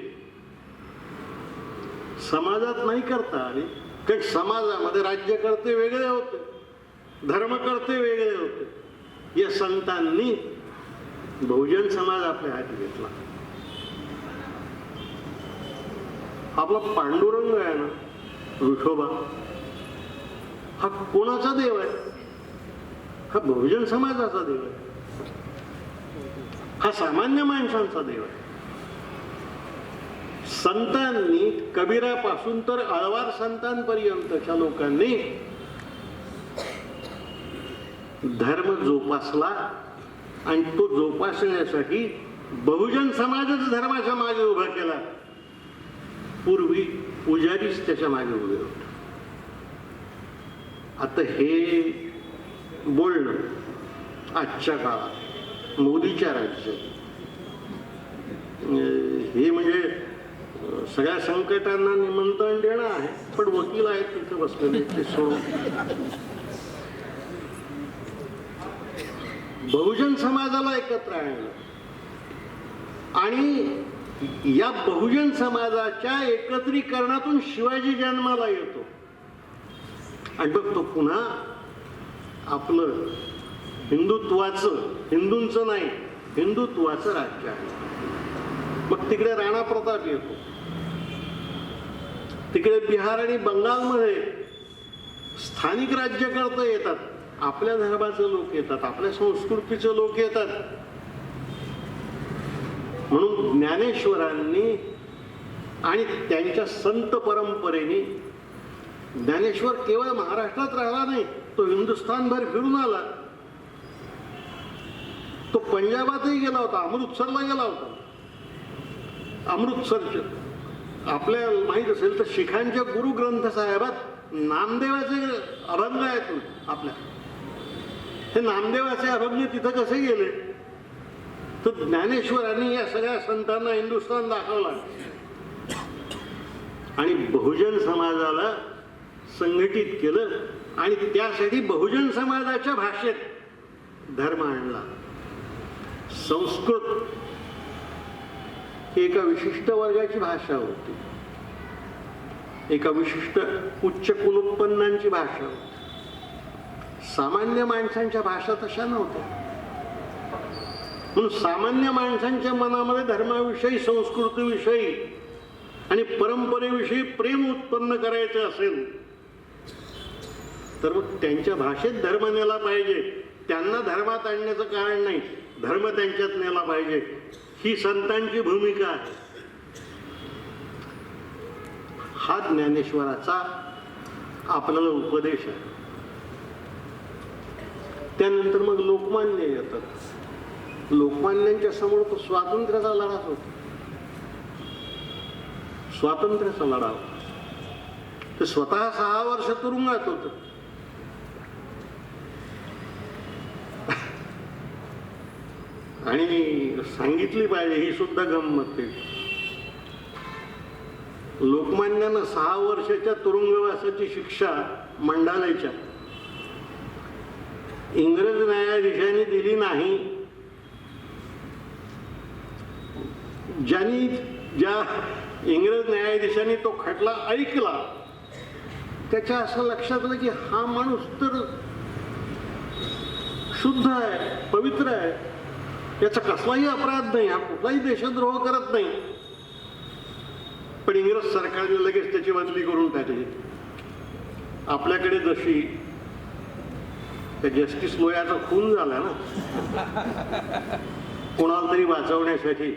समाजात नाही करता आली कारण समाजामध्ये राज्यकर्ते वेगळे होते, धर्मकर्ते वेगळे होते. या संतांनी बहुजन समाज आपल्या हाती घेतला. आपला पांडुरंग आहे ना, विठोबा, हा कोणाचा देव आहे? हा बहुजन समाजाचा देव आहे, हा सामान्य माणसांचा देव आहे. संतांनी कबीरापासून तर आळवार संतांपर्यंतच्या लोकांनी धर्म जोपासला आणि तो जोपासण्यासाठी बहुजन समाजच धर्माच्या मागे उभा केला. पूर्वी पुजारीच त्याच्या मागे उभे होते. आता हे बोलणं आजच्या काळात मोदीच्या राज्यात हे म्हणजे सगळ्या संकटांना निमंत्रण देणं आहे. पण वकील आहेत तिथे बसलेले, ते सोडून बहुजन समाजाला एकत्र आणलं आणि या बहुजन समाजाच्या एकत्रीकरणातून शिवाजी जन्माला येतो आणि बघ तो पुन्हा आपलं हिंदुत्वाचं, हिंदूंचं नाही हिंदुत्वाचं राज्य आहे. मग तिकडे राणा प्रताप येतो, तिकडे बिहार आणि बंगालमध्ये स्थानिक राज्यकर्ते येतात, आपल्या धर्माचे लोक येतात, आपल्या संस्कृतीचे लोक येतात. म्हणून ज्ञानेश्वरांनी आणि त्यांच्या संत परंपरेने, ज्ञानेश्वर केवळ महाराष्ट्रात राहिला नाही, तो हिंदुस्थानभर फिरून आला. तो पंजाबातही गेला होता, अमृतसरला गेला होता. अमृतसरचे आपल्याला माहीत असेल तर शिखांच्या गुरु ग्रंथ साहेबात नामदेवाचे अभंग आहेत आपल्या. हे नामदेवाचे अभंग तिथं कसे गेले तर ज्ञानेश्वरांनी या सगळ्या संतांना हिंदुस्थान दाखवला आणि बहुजन समाजाला संघटित केलं आणि त्यासाठी बहुजन समाजाच्या भाषेत धर्म आणला. संस्कृत ही एका विशिष्ट वर्गाची भाषा होती, एका विशिष्ट उच्च कुलोत्पन्नांची भाषा होती. सामान्य माणसांच्या भाषा तशा नव्हत्या. म्हणून सामान्य माणसांच्या मनामध्ये धर्माविषयी, संस्कृतीविषयी आणि परंपरेविषयी प्रेम उत्पन्न करायचं असेल तर मग त्यांच्या भाषेत धर्म नेला पाहिजे. त्यांना धर्मात आणण्याचं कारण नाही, धर्म त्यांच्यात नेला पाहिजे, ही संतांची भूमिका आहे. हा ज्ञानेश्वराचा आपल्याला उपदेश आहे. त्यानंतर मग लोकमान्य येतात. लोकमान्यांच्या समोर तो स्वातंत्र्याचा लढाच होता, स्वातंत्र्याचा लढा होता. ते स्वतः 6 वर्ष तुरुंगात होत. आणि सांगितली पाहिजे ही सुद्धा गंमत आहे. लोकमान्यानं 6 वर्षाच्या तुरुंगवासाची शिक्षा मंडालेच्या इंग्रज न्यायाधीशांनी दिली नाही. ज्या इंग्रज न्यायाधीशांनी तो खटला ऐकला त्याच्या असं लक्षात आलं की हा माणूस तर शुद्ध आहे, पवित्र आहे, याचा कसलाही अपराध नाही, हा कुठलाही देशद्रोह करत नाही. पण इंग्रज सरकारने लगेच त्याची बदली करून टाकली. आपल्याकडे जशी त्या जस्टिस लोयाचा खून झाला ना कोणाला तरी वाचवण्यासाठी,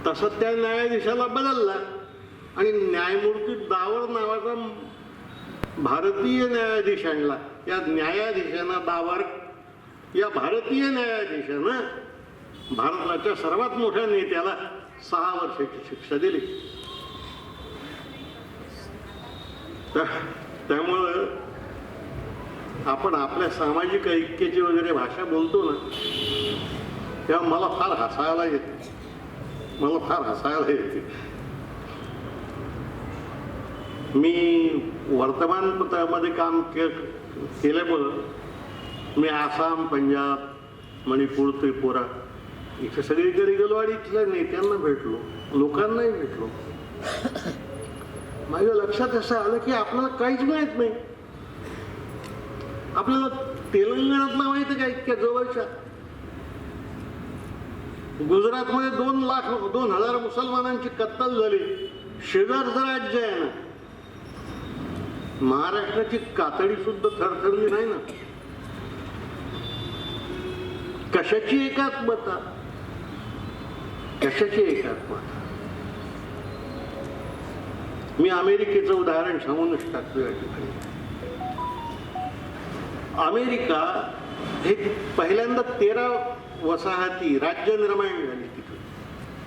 तसं त्या न्यायाधीशाला बदलला आणि न्यायमूर्ती दावर नावाचा भारतीय न्यायाधीश आणला. या न्यायाधीशांना दावर, या भारतीय न्यायाधीशानं भारताच्या सर्वात मोठ्या नेत्याला 6 वर्षाची शिक्षा दिली. त्यामुळं आपण आपल्या सामाजिक ऐक्याची वगैरे भाषा बोलतो ना तेव्हा मला फार हसायला येते, मला फार हसायला येते. मी वर्तमानपत्रामध्ये काम केल्यामुळं मी आसाम, पंजाब, मणिपूर, त्रिपुरा इथे सगळीकडे गेलो आणि इथल्या नेत्यांना भेटलो, लोकांनाही भेटलो. माझ्या लक्षात असं आलं की आपल्याला काहीच माहित नाही. आपल्याला तेलंगणातला माहित आहे का इतक्या जवळच्या? गुजरातमध्ये 2,00,000 मुसलमानांची कत्तल झाली, शेजारचं राज्य आहे ना. महाराष्ट्राची कातडी सुद्धा थरथरली नाही ना. कशाची एकात्मता, कशाची एकात्मता. मी अमेरिकेचं उदाहरण सांगूनच टाकतो या ठिकाणी. अमेरिका हे पहिल्यांदा 13 वसाहती, राज्य निर्माण झाली तिथे.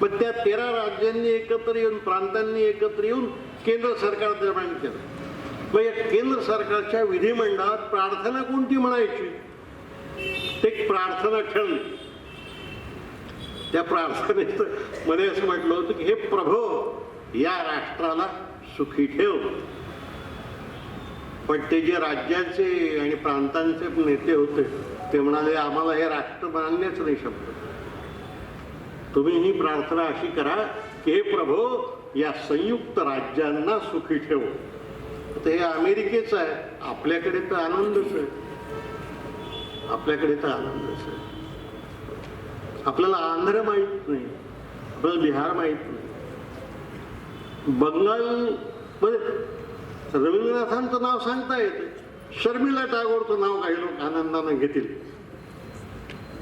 मग त्या 13 राज्यांनी एकत्र येऊन, प्रांतांनी एकत्र येऊन केंद्र सरकार निर्माण केलं. मग या केंद्र सरकारच्या विधिमंडळात प्रार्थना कोणती म्हणायची ते प्रार्थना ठरली. त्या प्रार्थनेत मध्ये असं म्हटलं होतं की हे प्रभो या राष्ट्राला सुखी ठेव. पण ते जे राज्याचे आणि प्रांतांचे नेते होते ते म्हणाले आम्हाला हे राष्ट्र मान्यच नाही शब्द. तुम्ही ही प्रार्थना अशी करा की हे प्रभो या संयुक्त राज्यांना सुखी ठेव. तर हे अमेरिकेचं आहे, आपल्याकडे तर आनंदच आहे, आपल्याकडे तर आनंदच आहे. आपल्याला आंध्र माहीत नाही, आपल्याला बिहार माहीत नाही, बंगालमध्ये रवींद्रनाथांचं नाव सांगता येते, शर्मिला टागोरचं नाव काही लोक आनंदाने घेतील.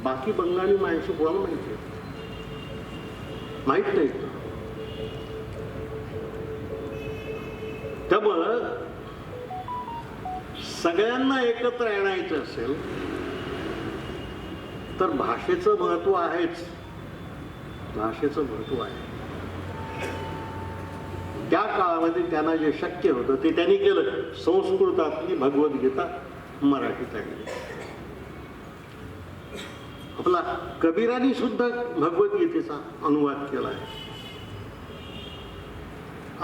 बाकी बंगाली माणसं कोणाला माहिती आहे? माहित नाही. त्यामुळं सगळ्यांना एकत्र आणायचं असेल तर भाषेचं महत्व आहेच. भाषेचं महत्व आहे. त्या काळामध्ये त्यांना जे शक्य होतं ते त्यांनी केलं. संस्कृतातली भगवद्गीता मराठीत आणली. आपला कबीरांनी सुद्धा भगवद्गीतेचा अनुवाद केला आहे.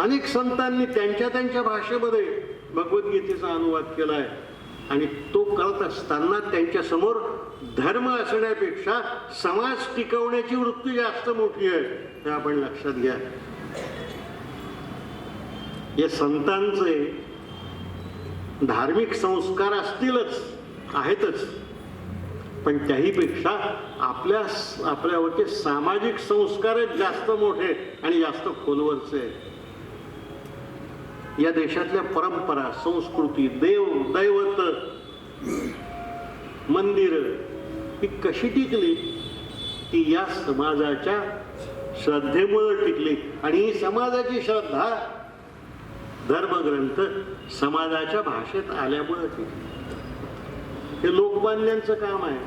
अनेक संतांनी त्यांच्या त्यांच्या भाषेमध्ये भगवद्गीतेचा अनुवाद केला आहे. आणि तो करत असताना त्यांच्या समोर धर्म असण्यापेक्षा समाज टिकवण्याची वृत्ती जास्त मोठी आहे, हे आपण लक्षात घ्या. या संतांचे धार्मिक संस्कार असतीलच, आहेतच, पण त्याहीपेक्षा आपल्यावरचे सामाजिक संस्कारच जास्त मोठे आणि जास्त खोलवरचे आहेत. या देशातल्या परंपरा, संस्कृती, देव दैवत, मंदिर ही कशी टिकली? ती या समाजाच्या श्रद्धेमुळे टिकली. आणि ही समाजाची श्रद्धा धर्मग्रंथ समाजाच्या भाषेत आल्यामुळे टिकली. हे लोकमान्यांचं काम आहे.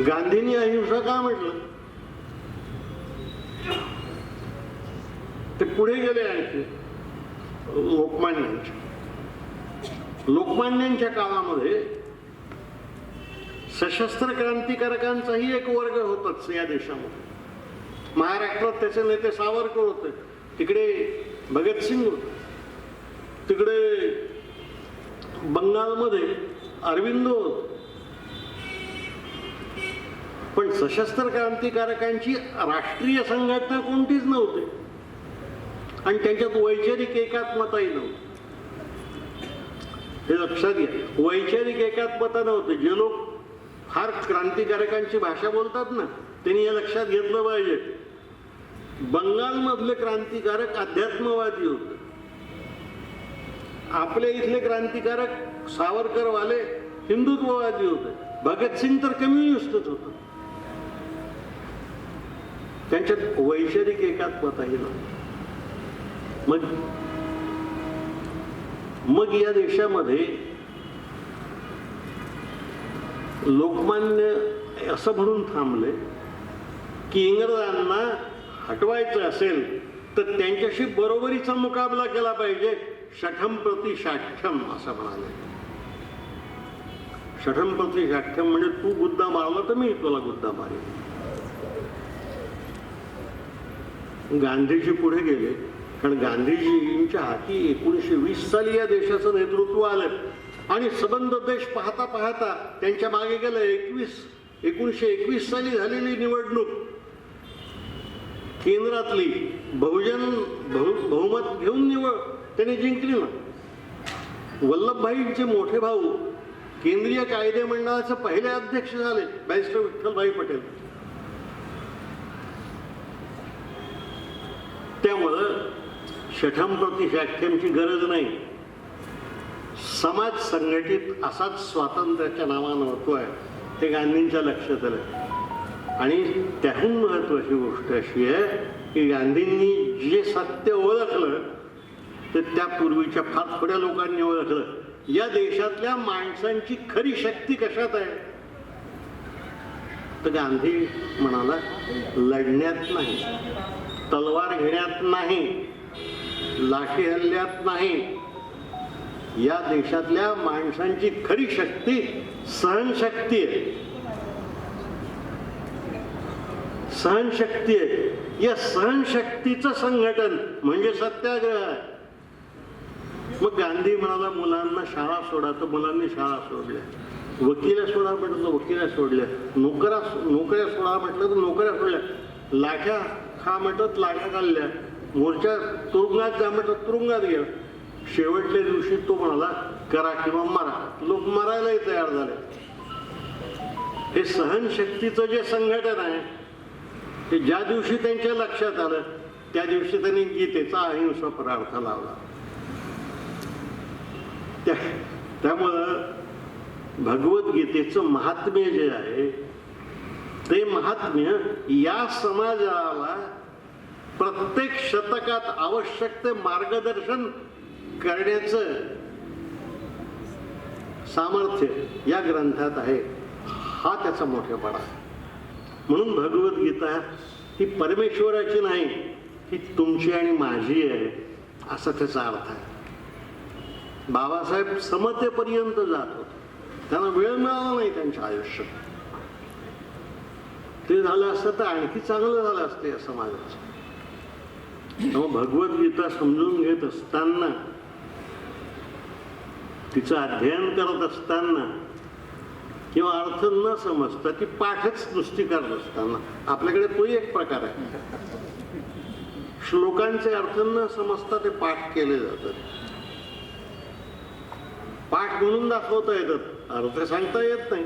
गांधींनी अहिंसा का म्हटलं? ते पुढे गेले. आणखी लोकमान्यांच्या काळामध्ये सशस्त्र क्रांतिकारकांचाही एक वर्ग होताच या देशामध्ये. महाराष्ट्रात त्याचे नेते सावरकर होते, तिकडे भगतसिंग होते, तिकडे बंगालमध्ये अरविंदो होते. पण सशस्त्र क्रांतिकारकांची राष्ट्रीय संघटना कोणतीच नव्हती आणि त्यांच्यात वैचारिक एकात्मताही नव्हती. हे लक्षात घ्या. वैचारिक एकात्मता नव्हती. जे लोक फार क्रांतिकारकांची भाषा बोलतात ना, त्यांनी हे लक्षात घेतलं पाहिजे. बंगालमधले क्रांतिकारक अध्यात्मवादी होते. आपल्या इथले क्रांतिकारक सावरकरवाले हिंदुत्ववादी होते. भगतसिंग तर कम्युनिस्टच होता. त्यांच्यात वैचारिक एकात्मताही नव्हती. मग या देशामध्ये लोकमान्य असं म्हणून थांबले की इंग्रजांना हटवायचं असेल तर त्यांच्याशी बरोबरीचा मुकाबला केला पाहिजे. शठम प्रति शाठ्यम असं म्हणाले. शठम प्रति शाठ्यम म्हणजे तू गुद्दा मारला तर मी तुला गुद्दा मारेन. गांधीजी पुढे गेले, कारण गांधीजींच्या हाती 1920 साली या देशाचं नेतृत्व आलं आणि सबंध देश पाहता पाहता त्यांच्या मागे गेलं. 1921 साली झालेली निवडणूक केंद्रातली बहुमत घेऊन त्यांनी जिंकली ना. वल्लभभाईंचे मोठे भाऊ केंद्रीय कायदे मंडळाचे पहिले अध्यक्ष झाले, बॅरिस्टर विठ्ठलभाई पटेल. त्यामुळं शठम प्रति शाठ्यमची गरज नाही. समाज संघटित असाच स्वातंत्र्याच्या नावानं होतोय, ते गांधींच्या लक्षात आलं. आणि त्याहून महत्वाची गोष्ट अशी आहे की गांधींनी जे सत्य ओळखलं ते त्यापूर्वीच्या फार थोड्या लोकांनी ओळखलं. या देशातल्या माणसांची खरी शक्ती कशात आहे? तर गांधी म्हणाला, लढण्यात नाही, तलवार घेण्यात नाही, लाठी हल्ल्यात नाही. या देशातल्या माणसांची खरी शक्ती सहनशक्ती आहे. सहनशक्ती आहे. या सहनशक्तीचं संघटन म्हणजे सत्याग्रह आहे. मग गांधी म्हणाला, मुलांना शाळा सोडा, तर मुलांनी शाळा सोडल्या. वकिल्या सोडा म्हटलं तर वकिल्या सोडल्या. नोकऱ्या सोडा म्हटलं तर नोकऱ्या सोडल्या. लाठ्या खा म्हटलं लाठ्या खाल्ल्या. मोर्चा तुरुंगात जा म्हटलं तुरुंगात गेला. शेवटल्या दिवशी तो म्हणाला, करा किंवा मारा. लोक मारायलाही तयार झाले. हे सहनशक्तीचं जे संघटन आहे ते ज्या दिवशी त्यांच्या लक्षात आलं त्या दिवशी त्यांनी गीतेचा अहिंसा प्रार्थ लावला. त्यामुळं भगवद्गीतेचं महात्म्य जे आहे ते महात्म्य या समाजाला प्रत्येक शतकात आवश्यक ते मार्गदर्शन करण्याचं सामर्थ्य या ग्रंथात आहे. हा त्याचा मोठेपणा आहे. म्हणून भगवद्गीता ही परमेश्वराची नाही, ही तुमची आणि माझी आहे असा त्याचा अर्थ आहे. बाबासाहेब समतेपर्यंत जात होते, त्यांना वेळ मिळाला नाही त्यांच्या आयुष्यात. ते झालं असतं तर आणखी चांगलं झालं असतं या समाजाचं. भगवद्गीता समजून घेत असताना, तिचं अध्ययन करत असताना किंवा अर्थ न समजता ती पाठच नुसती करत असताना, आपल्याकडे तोही एक प्रकार आहे. श्लोकांचे अर्थ न समजता ते पाठ केले जातात. पाठ म्हणून दाखवता येतात, अर्थ सांगता येत नाही.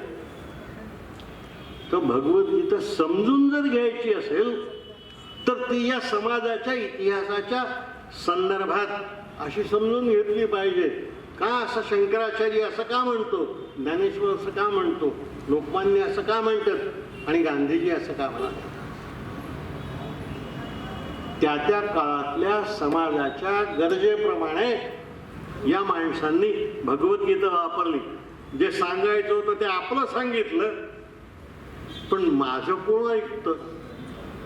तर भगवद्गीता समजून जर घ्यायची असेल तर ती या समाजाच्या इतिहासाच्या संदर्भात अशी समजून घेतली पाहिजे. का असं शंकराचार्य असं का म्हणतो, ज्ञानेश्वर असं का म्हणतो, लोकमान्य असं का म्हणतात आणि गांधीजी असं का म्हणतात. त्या त्या काळातल्या समाजाच्या गरजेप्रमाणे या माणसांनी भगवद्गीता वापरली. जे सांगायचं होतं ते आपलं सांगितलं, पण माझं कोण ऐकतं,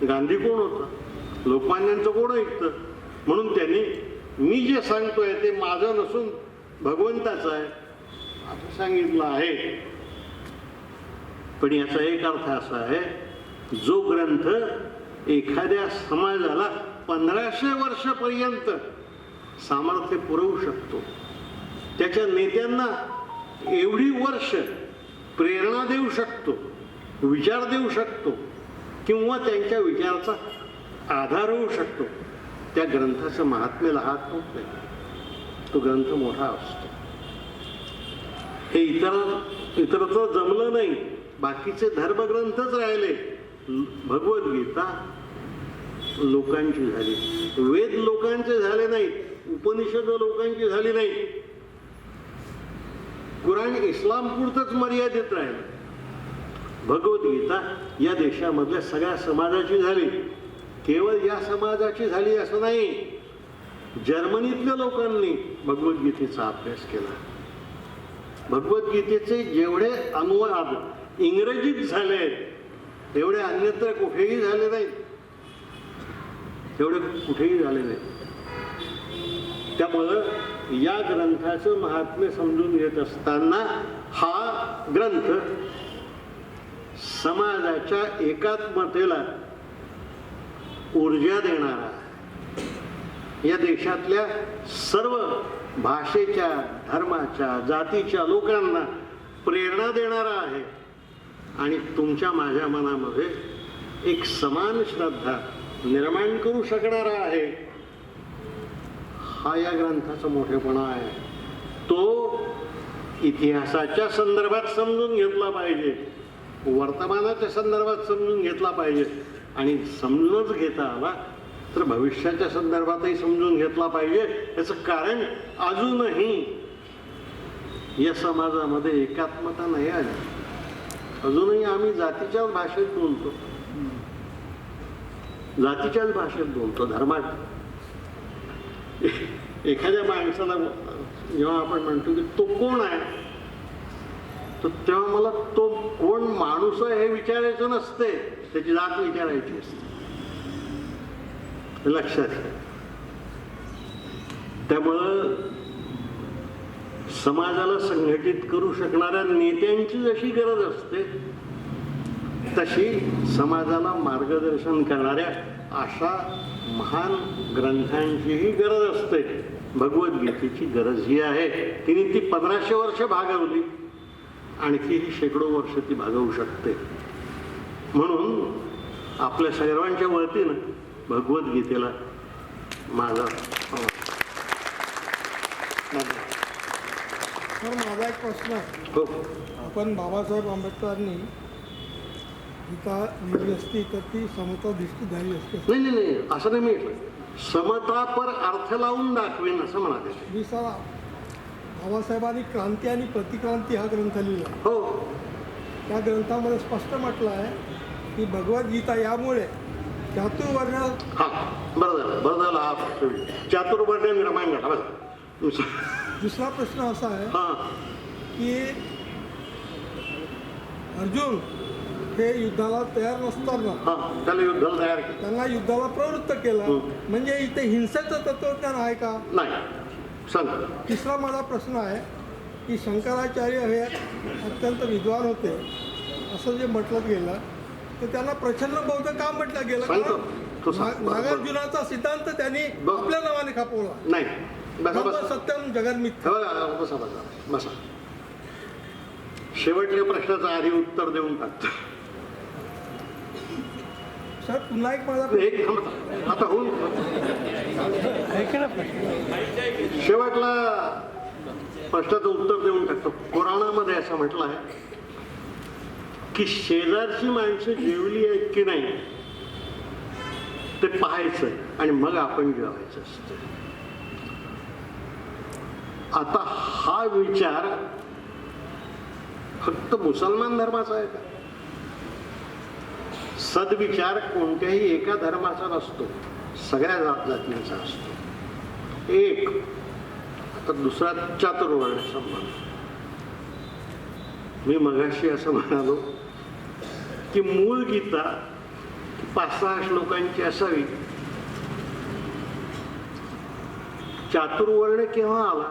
गांधी कोण होता, लोकमान्यांचं कोण ऐकतं. म्हणून त्यांनी मी जे सांगतोय ते माझं नसून भगवंताचं आहे असं सांगितलं आहे. पण याचा एक अर्थ असा आहे, जो ग्रंथ एखाद्या समाजाला 1500 वर्षापर्यंत सामर्थ्य पुरवू शकतो, त्याच्या नेत्यांना एवढी वर्ष प्रेरणा देऊ शकतो, विचार देऊ शकतो किंवा त्यांच्या विचाराचा आधार होऊ शकतो, त्या ग्रंथाचं महात्म्य लहान होत नाही. तो ग्रंथ मोठा असतो. हे इतरत्र जमलं नाही, बाकीचे धर्मग्रंथच राहिले. भगवद्गीता लोकांची झाली, वेद लोकांचे झाले नाहीत, उपनिषद लोकांची झाली नाही, कुराण इस्लाम पुरतच मर्यादित राहिलं. भगवद्गीता या देशामधल्या सगळ्या समाजाची झाली. केवळ या समाजाची झाली असं नाही, जर्मनीतल्या लोकांनी भगवद्गीतेचा अभ्यास केला. भगवद्गीतेचे जेवढे अनुवाद इंग्रजीत झाले तेवढे अन्यत्र कुठेही झाले नाहीत, तेवढे कुठेही झाले नाही. त्यामुळं या ग्रंथाचं महात्म्य समजून घेत असताना हा ग्रंथ समाजाच्या एकात्मतेला ऊर्जा देणारा, या देशातल्या सर्व भाषेच्या, धर्माच्या, जातीच्या लोकांना प्रेरणा देणारा आहे आणि तुमच्या माझ्या मनामध्ये एक समान श्रद्धा निर्माण करू शकणारा आहे. हा या ग्रंथाचा मोठेपणा आहे. तो इतिहासाच्या संदर्भात समजून घेतला पाहिजे, वर्तमानाच्या संदर्भात समजून घेतला पाहिजे आणि समजूनच घेता आला तर भविष्याच्या संदर्भातही समजून घेतला पाहिजे. याचं कारण अजूनही या समाजामध्ये एकात्मता नाही आली. अजूनही आम्ही जातीच्याच भाषेत बोलतो, जातीच्याच भाषेत बोलतो, धर्मात. एखाद्या माणसाला जेव्हा आपण म्हणतो की तो कोण आहे, तर तेव्हा मला तो कोण माणूस आहे हे विचारायचं नसते, त्याची जात विचारायची असते. लक्षात घ्या. त्यामुळं समाजाला संघटित करू शकणाऱ्या नेत्यांची जशी गरज असते तशी समाजाला मार्गदर्शन करणाऱ्या अशा महान ग्रंथांचीही गरज असते. भगवद्गीतेची गरज ही आहे. तिने ती 1500 वर्ष भागवली, आणखीही शेकडो वर्ष ती भागवू शकते. म्हणून आपल्या सर्वांच्या वतीनं भगवद्गीतेला माझा माझा एक प्रश्न आहे. हो. आपण बाबासाहेब आंबेडकरांनी गीता लिहिली असती तर ती समता दृष्टी झाली असते. नाही नाही नाही असं नाही म्हटलं. समता पर अर्थ लावून दाखवेन असं म्हणाले. मी सर बाबासाहेबांनी क्रांती आणि प्रतिक्रांती हा ग्रंथ लिहिला आहे. हो त्या ग्रंथामध्ये स्पष्ट म्हटलं आहे की भगवद्गीता यामुळे चातुर्वर्ण हा बरं झालं हा चातुर्वर्ण्य निर्माण झाला. बस दुसरा प्रश्न असा आहे हा की अर्जुन हे युद्धाला तयार नसताना हा त्याला युद्धाला तयार केलं त्यांना युद्धाला प्रवृत्त केलं. म्हणजे इथे हिंसेचं तत्वज्ञान आहे का? नाही. सांग. तिसरा माझा प्रश्न आहे की शंकराचार्य हे अत्यंत विद्वान होते असं जे म्हटलं गेलं तर त्यांना प्रचंड बौद्ध का म्हटलं गेलं? सांगतो. तू सांग. कारण नागार्जुनाचा सिद्धांत त्यांनी बघ. आपल्या नावाने खपवला. नाही बसा ब्रह्म बसा सत्यम जगन्मिथ्या. हे बघा, बसा बसा बसा. शेवटच्या प्रश्नाचं आधी उत्तर देऊन टाकतो. सर पुन्हा एक माझा एक थांबता आता होऊन शेवटला प्रश्नाचं उत्तर देऊन टाकतो. पुराणामध्ये असं म्हटलं आहे की शेजारची माणसं जेवली आहेत की नाही ते पाहायचं आणि मग आपण जेवायचं असतं. आता हा विचार फक्त मुसलमान धर्माचा आहे का? सद्विचार कोणत्याही एका धर्माचा नसतो, सगळ्या जातींचा असतो. एक आता दुसरा चातुर्वर्ण संबंध. मी मगाशी असं म्हणालो की मूळ गीता 5-6 श्लोकांची असावी. चातुर्वर्ण केव्हा आला?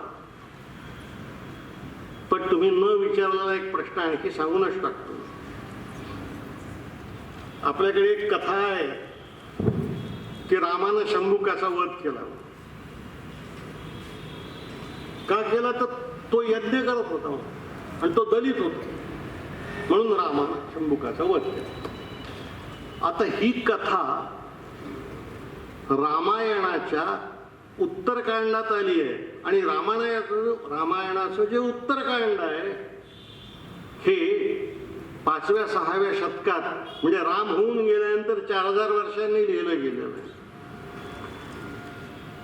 पण तुम्ही न विचारलेला एक प्रश्न आणखी सांगूनच टाकतो. आपल्याकडे एक कथा आहे की रामानं शंभुकाचा वध केला. का केला? तर तो यज्ञ करत होता आणि तो दलित होता म्हणून रामानं शंभुकाचा वध केला. आता ही कथा रामायणाच्या उत्तरकांडात आली आहे आणि रामायणाचं जे उत्तरकांड आहे हे 5व्या-6व्या शतकात म्हणजे राम होऊन गेल्यानंतर 4000 वर्षांनी लिहिलं गेलेलं आहे.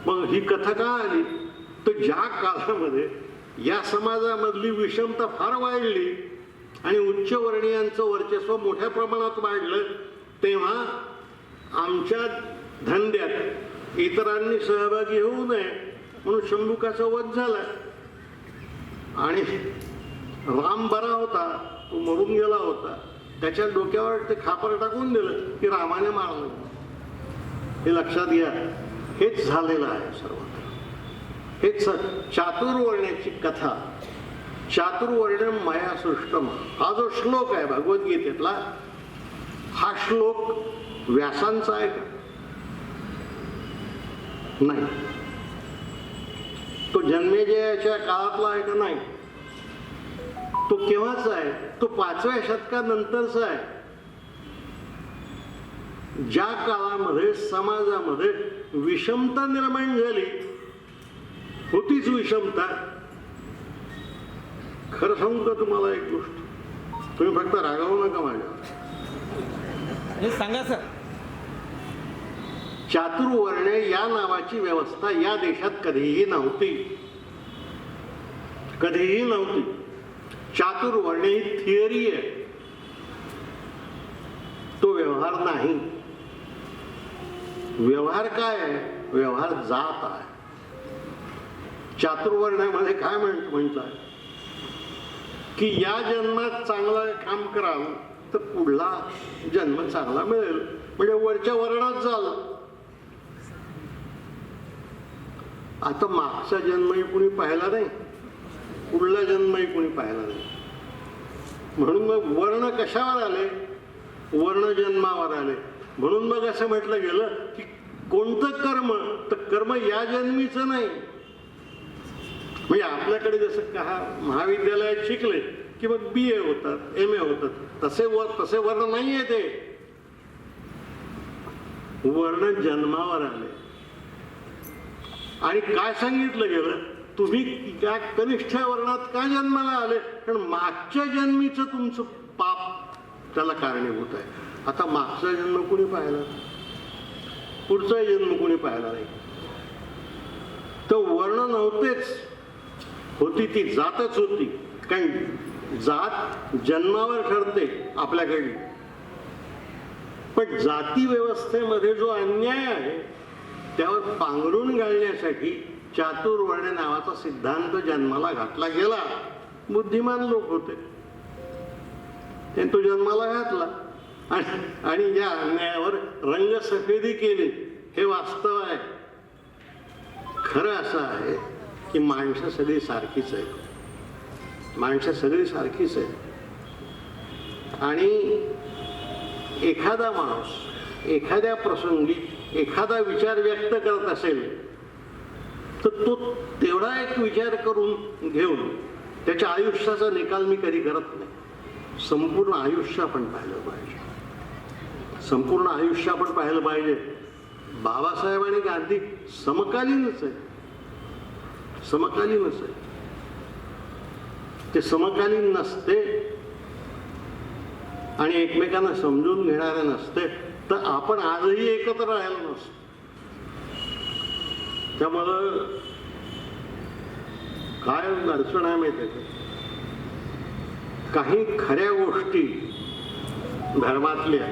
मग ही कथा का आली? तर ज्या काळामध्ये या समाजामधली विषमता फार वाढली आणि उच्चवर्णीयांचं वर्चस्व मोठ्या प्रमाणात वाढलं तेव्हा आमच्या धंद्यात इतरांनी सहभागी होऊ नये म्हणून शंभुकाचा वध झाला आणि राम बरा होता, तो मरून गेला होता, त्याच्या डोक्यावर ते खापर टाकून दिलं की रामाने मारलं. हे लक्षात घ्या. हेच झालेलं आहे सर्वत्र. हेच चातुर्वर्ण्याची कथा. चातुर्वर्ण मया सृष्टम हा जो श्लोक आहे भगवद्गीतेतला, हा श्लोक व्यासांचा आहे का? नाही. तो जन्मेजयाच्या काळातला आहे का? नाही. तो केव्हाचा आहे? तो 5व्या शतकानंतरचा आहे. ज्या काळामध्ये समाजामध्ये विषमता निर्माण झाली होतीच विषमता. खरं सांगू का तुम्हाला एक गोष्ट? तुम्ही फक्त रागावू नका माझ्यावर. सांगा सर. चातुर्वर्ण या नावाची व्यवस्था या देशात कधीही नव्हती. कधीही नव्हती. चातुर्वर्ण ही थिअरी आहे, तो व्यवहार नाही. व्यवहार काय आहे? व्यवहार जात आहे. चातुर्वर्ण्यामध्ये काय म्हणतात की या जन्मात चांगलं काम कराल तर पुढला जन्म चांगला मिळेल, म्हणजे वरच्या वर्णात जाल. आता मागचा जन्मही कुणी पाहिला नाही, पुढला जन्मही कुणी पाहिला नाही. म्हणून मग वर्ण कशावर आले? वर्ण जन्मावर आले. म्हणून मग असं म्हटलं गेलं की कोणतं कर्म? तर कर्म या जन्मीचं नाही. म्हणजे आपल्याकडे जसं का महाविद्यालयात शिकले की मग BA होतात, MA होतात, तसे वर्ण नाही आहे ते. वर्ण जन्मावर आले. आणि काय सांगितलं गेलं? तुम्ही त्या कनिष्ठ वर्णात का जन्माला आले? कारण मागच्या जन्मीचं तुमचं पाप त्याला कारणीभूत आहे. आता मागचा जन्म कुणी पाहिला, पुढचा जन्म कुणी पाहिला नाही. तर वर्ण नव्हतेच, होती ती जातच होती. कारण जात जन्मावर ठरते आपल्याकडे, पण जाती व्यवस्थेमध्ये जो अन्याय आहे त्यावर पांघरून घालण्यासाठी चातुर्वर्ण नावाचा सिद्धांत जन्माला घातला गेला. बुद्धिमान लोक होते, त्यांनी तो जन्माला घातला आणि या अन्यायावर रंगसफेदी केली. हे वास्तव आहे. खरं असं आहे की माणसं सगळी सारखीच आहेत, माणसं सगळी सारखीच आहेत. आणि एखादा माणूस एखाद्या प्रसंगी एखादा विचार व्यक्त करत असेल तर तो तेवढा एक विचार करून घेऊन त्याच्या आयुष्याचा निकाल मी कधी करत नाही. संपूर्ण आयुष्य आपण पाहिलं पाहिजे, संपूर्ण आयुष्य आपण पाहिलं पाहिजे. बाबासाहेब आणि गांधी समकालीनच आहे, समकालीनच आहे. ते समकालीन नसते आणि एकमेकांना समजून घेणारे नसते तर आपण आजही एकत्र राहिलो नसतो. त्यामुळं काय अडचण आहे माहिती आहे, काही खऱ्या गोष्टी धर्मातल्या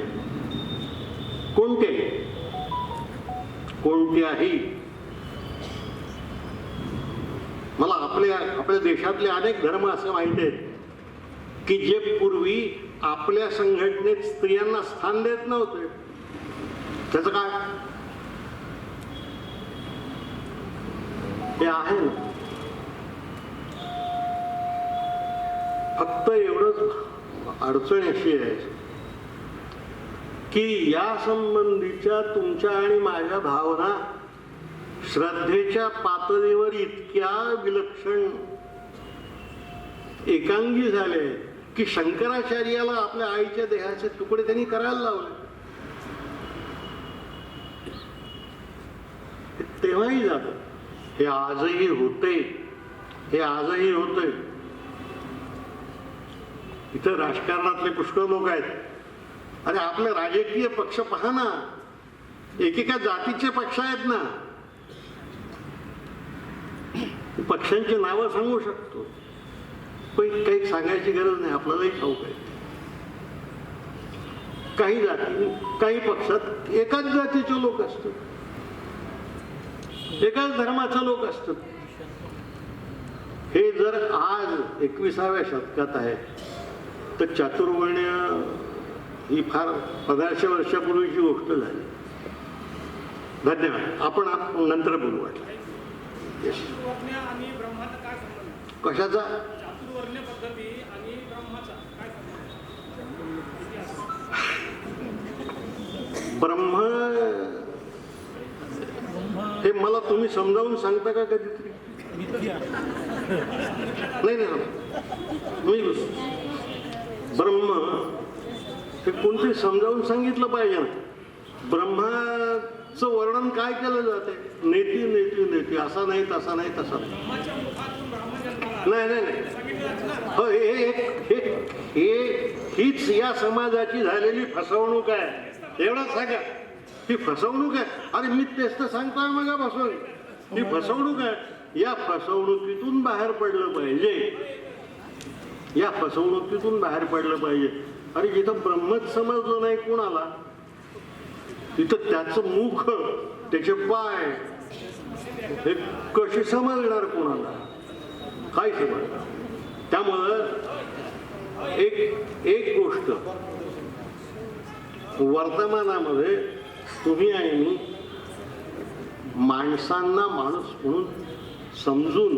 कोणत्याही मला आपल्या देशातले अनेक धर्म असे माहिती आहेत की जे पूर्वी आपल्या संघटनेत स्त्रियांना स्थान देत नव्हते. त्याचं काय ते आहे ना. फक्त एवढंच अडचण अशी आहे की या संबंधीच्या तुमच्या आणि माझ्या भावना श्रद्धेच्या पातळीवर इतक्या विलक्षण एकांगी झाले की शंकराचार्याला आपल्या आईच्या देहाचे तुकडे त्यांनी करायला लावले. तेव्हाही झालं. हे आजही होते, हे आजही होते. इथं राजकारणातले पुष्कळ लोक आहेत. अरे आपले राजकीय पक्ष पहा ना, एकेका जातीचे पक्ष आहेत ना. पक्षांची नावं सांगू शकतो पण काही सांगायची गरज नाही, आपल्यालाही ठाऊक आहे. काही जाती काही पक्षात एकाच जातीचे लोक असतात, एकाच धर्माचे लोक असतात. हे जर आज 21व्या शतकात आहे तर चातुर्वर्ण्य ही फार 1500 वर्षापूर्वीची गोष्ट झाली. धन्यवाद. आपण नंतर बोलू वाटलं. कशाचा? चातुर्वर्ण्य पद्धती आणि ब्रह्माचा काय ब्रह्म हे मला तुम्ही समजावून सांगता का कधीतरी? नाही मी ब्रह्म हे कोणतरी समजावून सांगितलं पाहिजे ना. ब्रह्माचं वर्णन काय केलं जाते? नेती नेती नेती, असा नाही तसा नाही तसा नाही नाही हो. हीच या समाजाची झालेली फसवणूक आहे. एवढंच सांगा ही फसवणूक आहे. अरे मी तेच तर सांगतोय मग फसवणूक ही फसवणूक आहे. या फसवणुकीतून बाहेर पडलं पाहिजे, या फसवणुकीतून बाहेर पडलं पाहिजे. अरे जिथं ब्रह्मच समजलं नाही कोणाला तिथं त्याचं मुख त्याचे पाय हे कसे समजणार कोणाला? काय समजणार? त्यामुळं एक गोष्ट वर्तमानामध्ये तुम्ही आणि मी माणसांना माणूस म्हणून समजून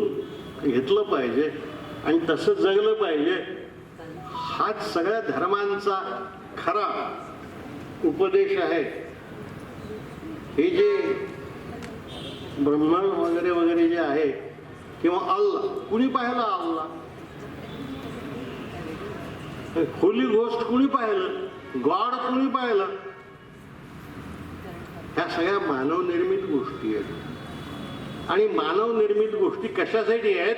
घेतलं पाहिजे आणि तसं जगलं पाहिजे. हाच सगळ्या धर्मांचा खरा उपदेश आहे. हे जे ब्रह्मण वगैरे वगैरे जे आहे किंवा अल्लाह, कुणी पाहिला अल्लाह? होली गोष्ट कुणी पाहिलं? गॉड कुणी पाहिलं? ह्या सगळ्या मानवनिर्मित गोष्टी आहेत. आणि मानवनिर्मित गोष्टी कशासाठी आहेत?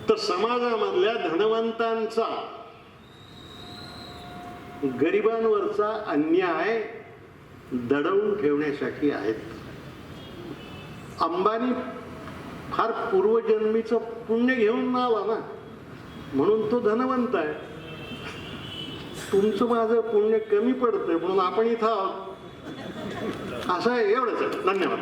तर समाजामधल्या धनवंतांचा गरिबांवरचा अन्याय दडवून ठेवण्यासाठी आहेत. अंबानी फार पूर्वजन्मीचं पुण्य घेऊन आला ना, म्हणून तो धनवंत आहे. तुमचं माझं पुण्य कमी पडतंय म्हणून आपण इथं आहोत. असं आहे. एवढंच आहे. धन्यवाद.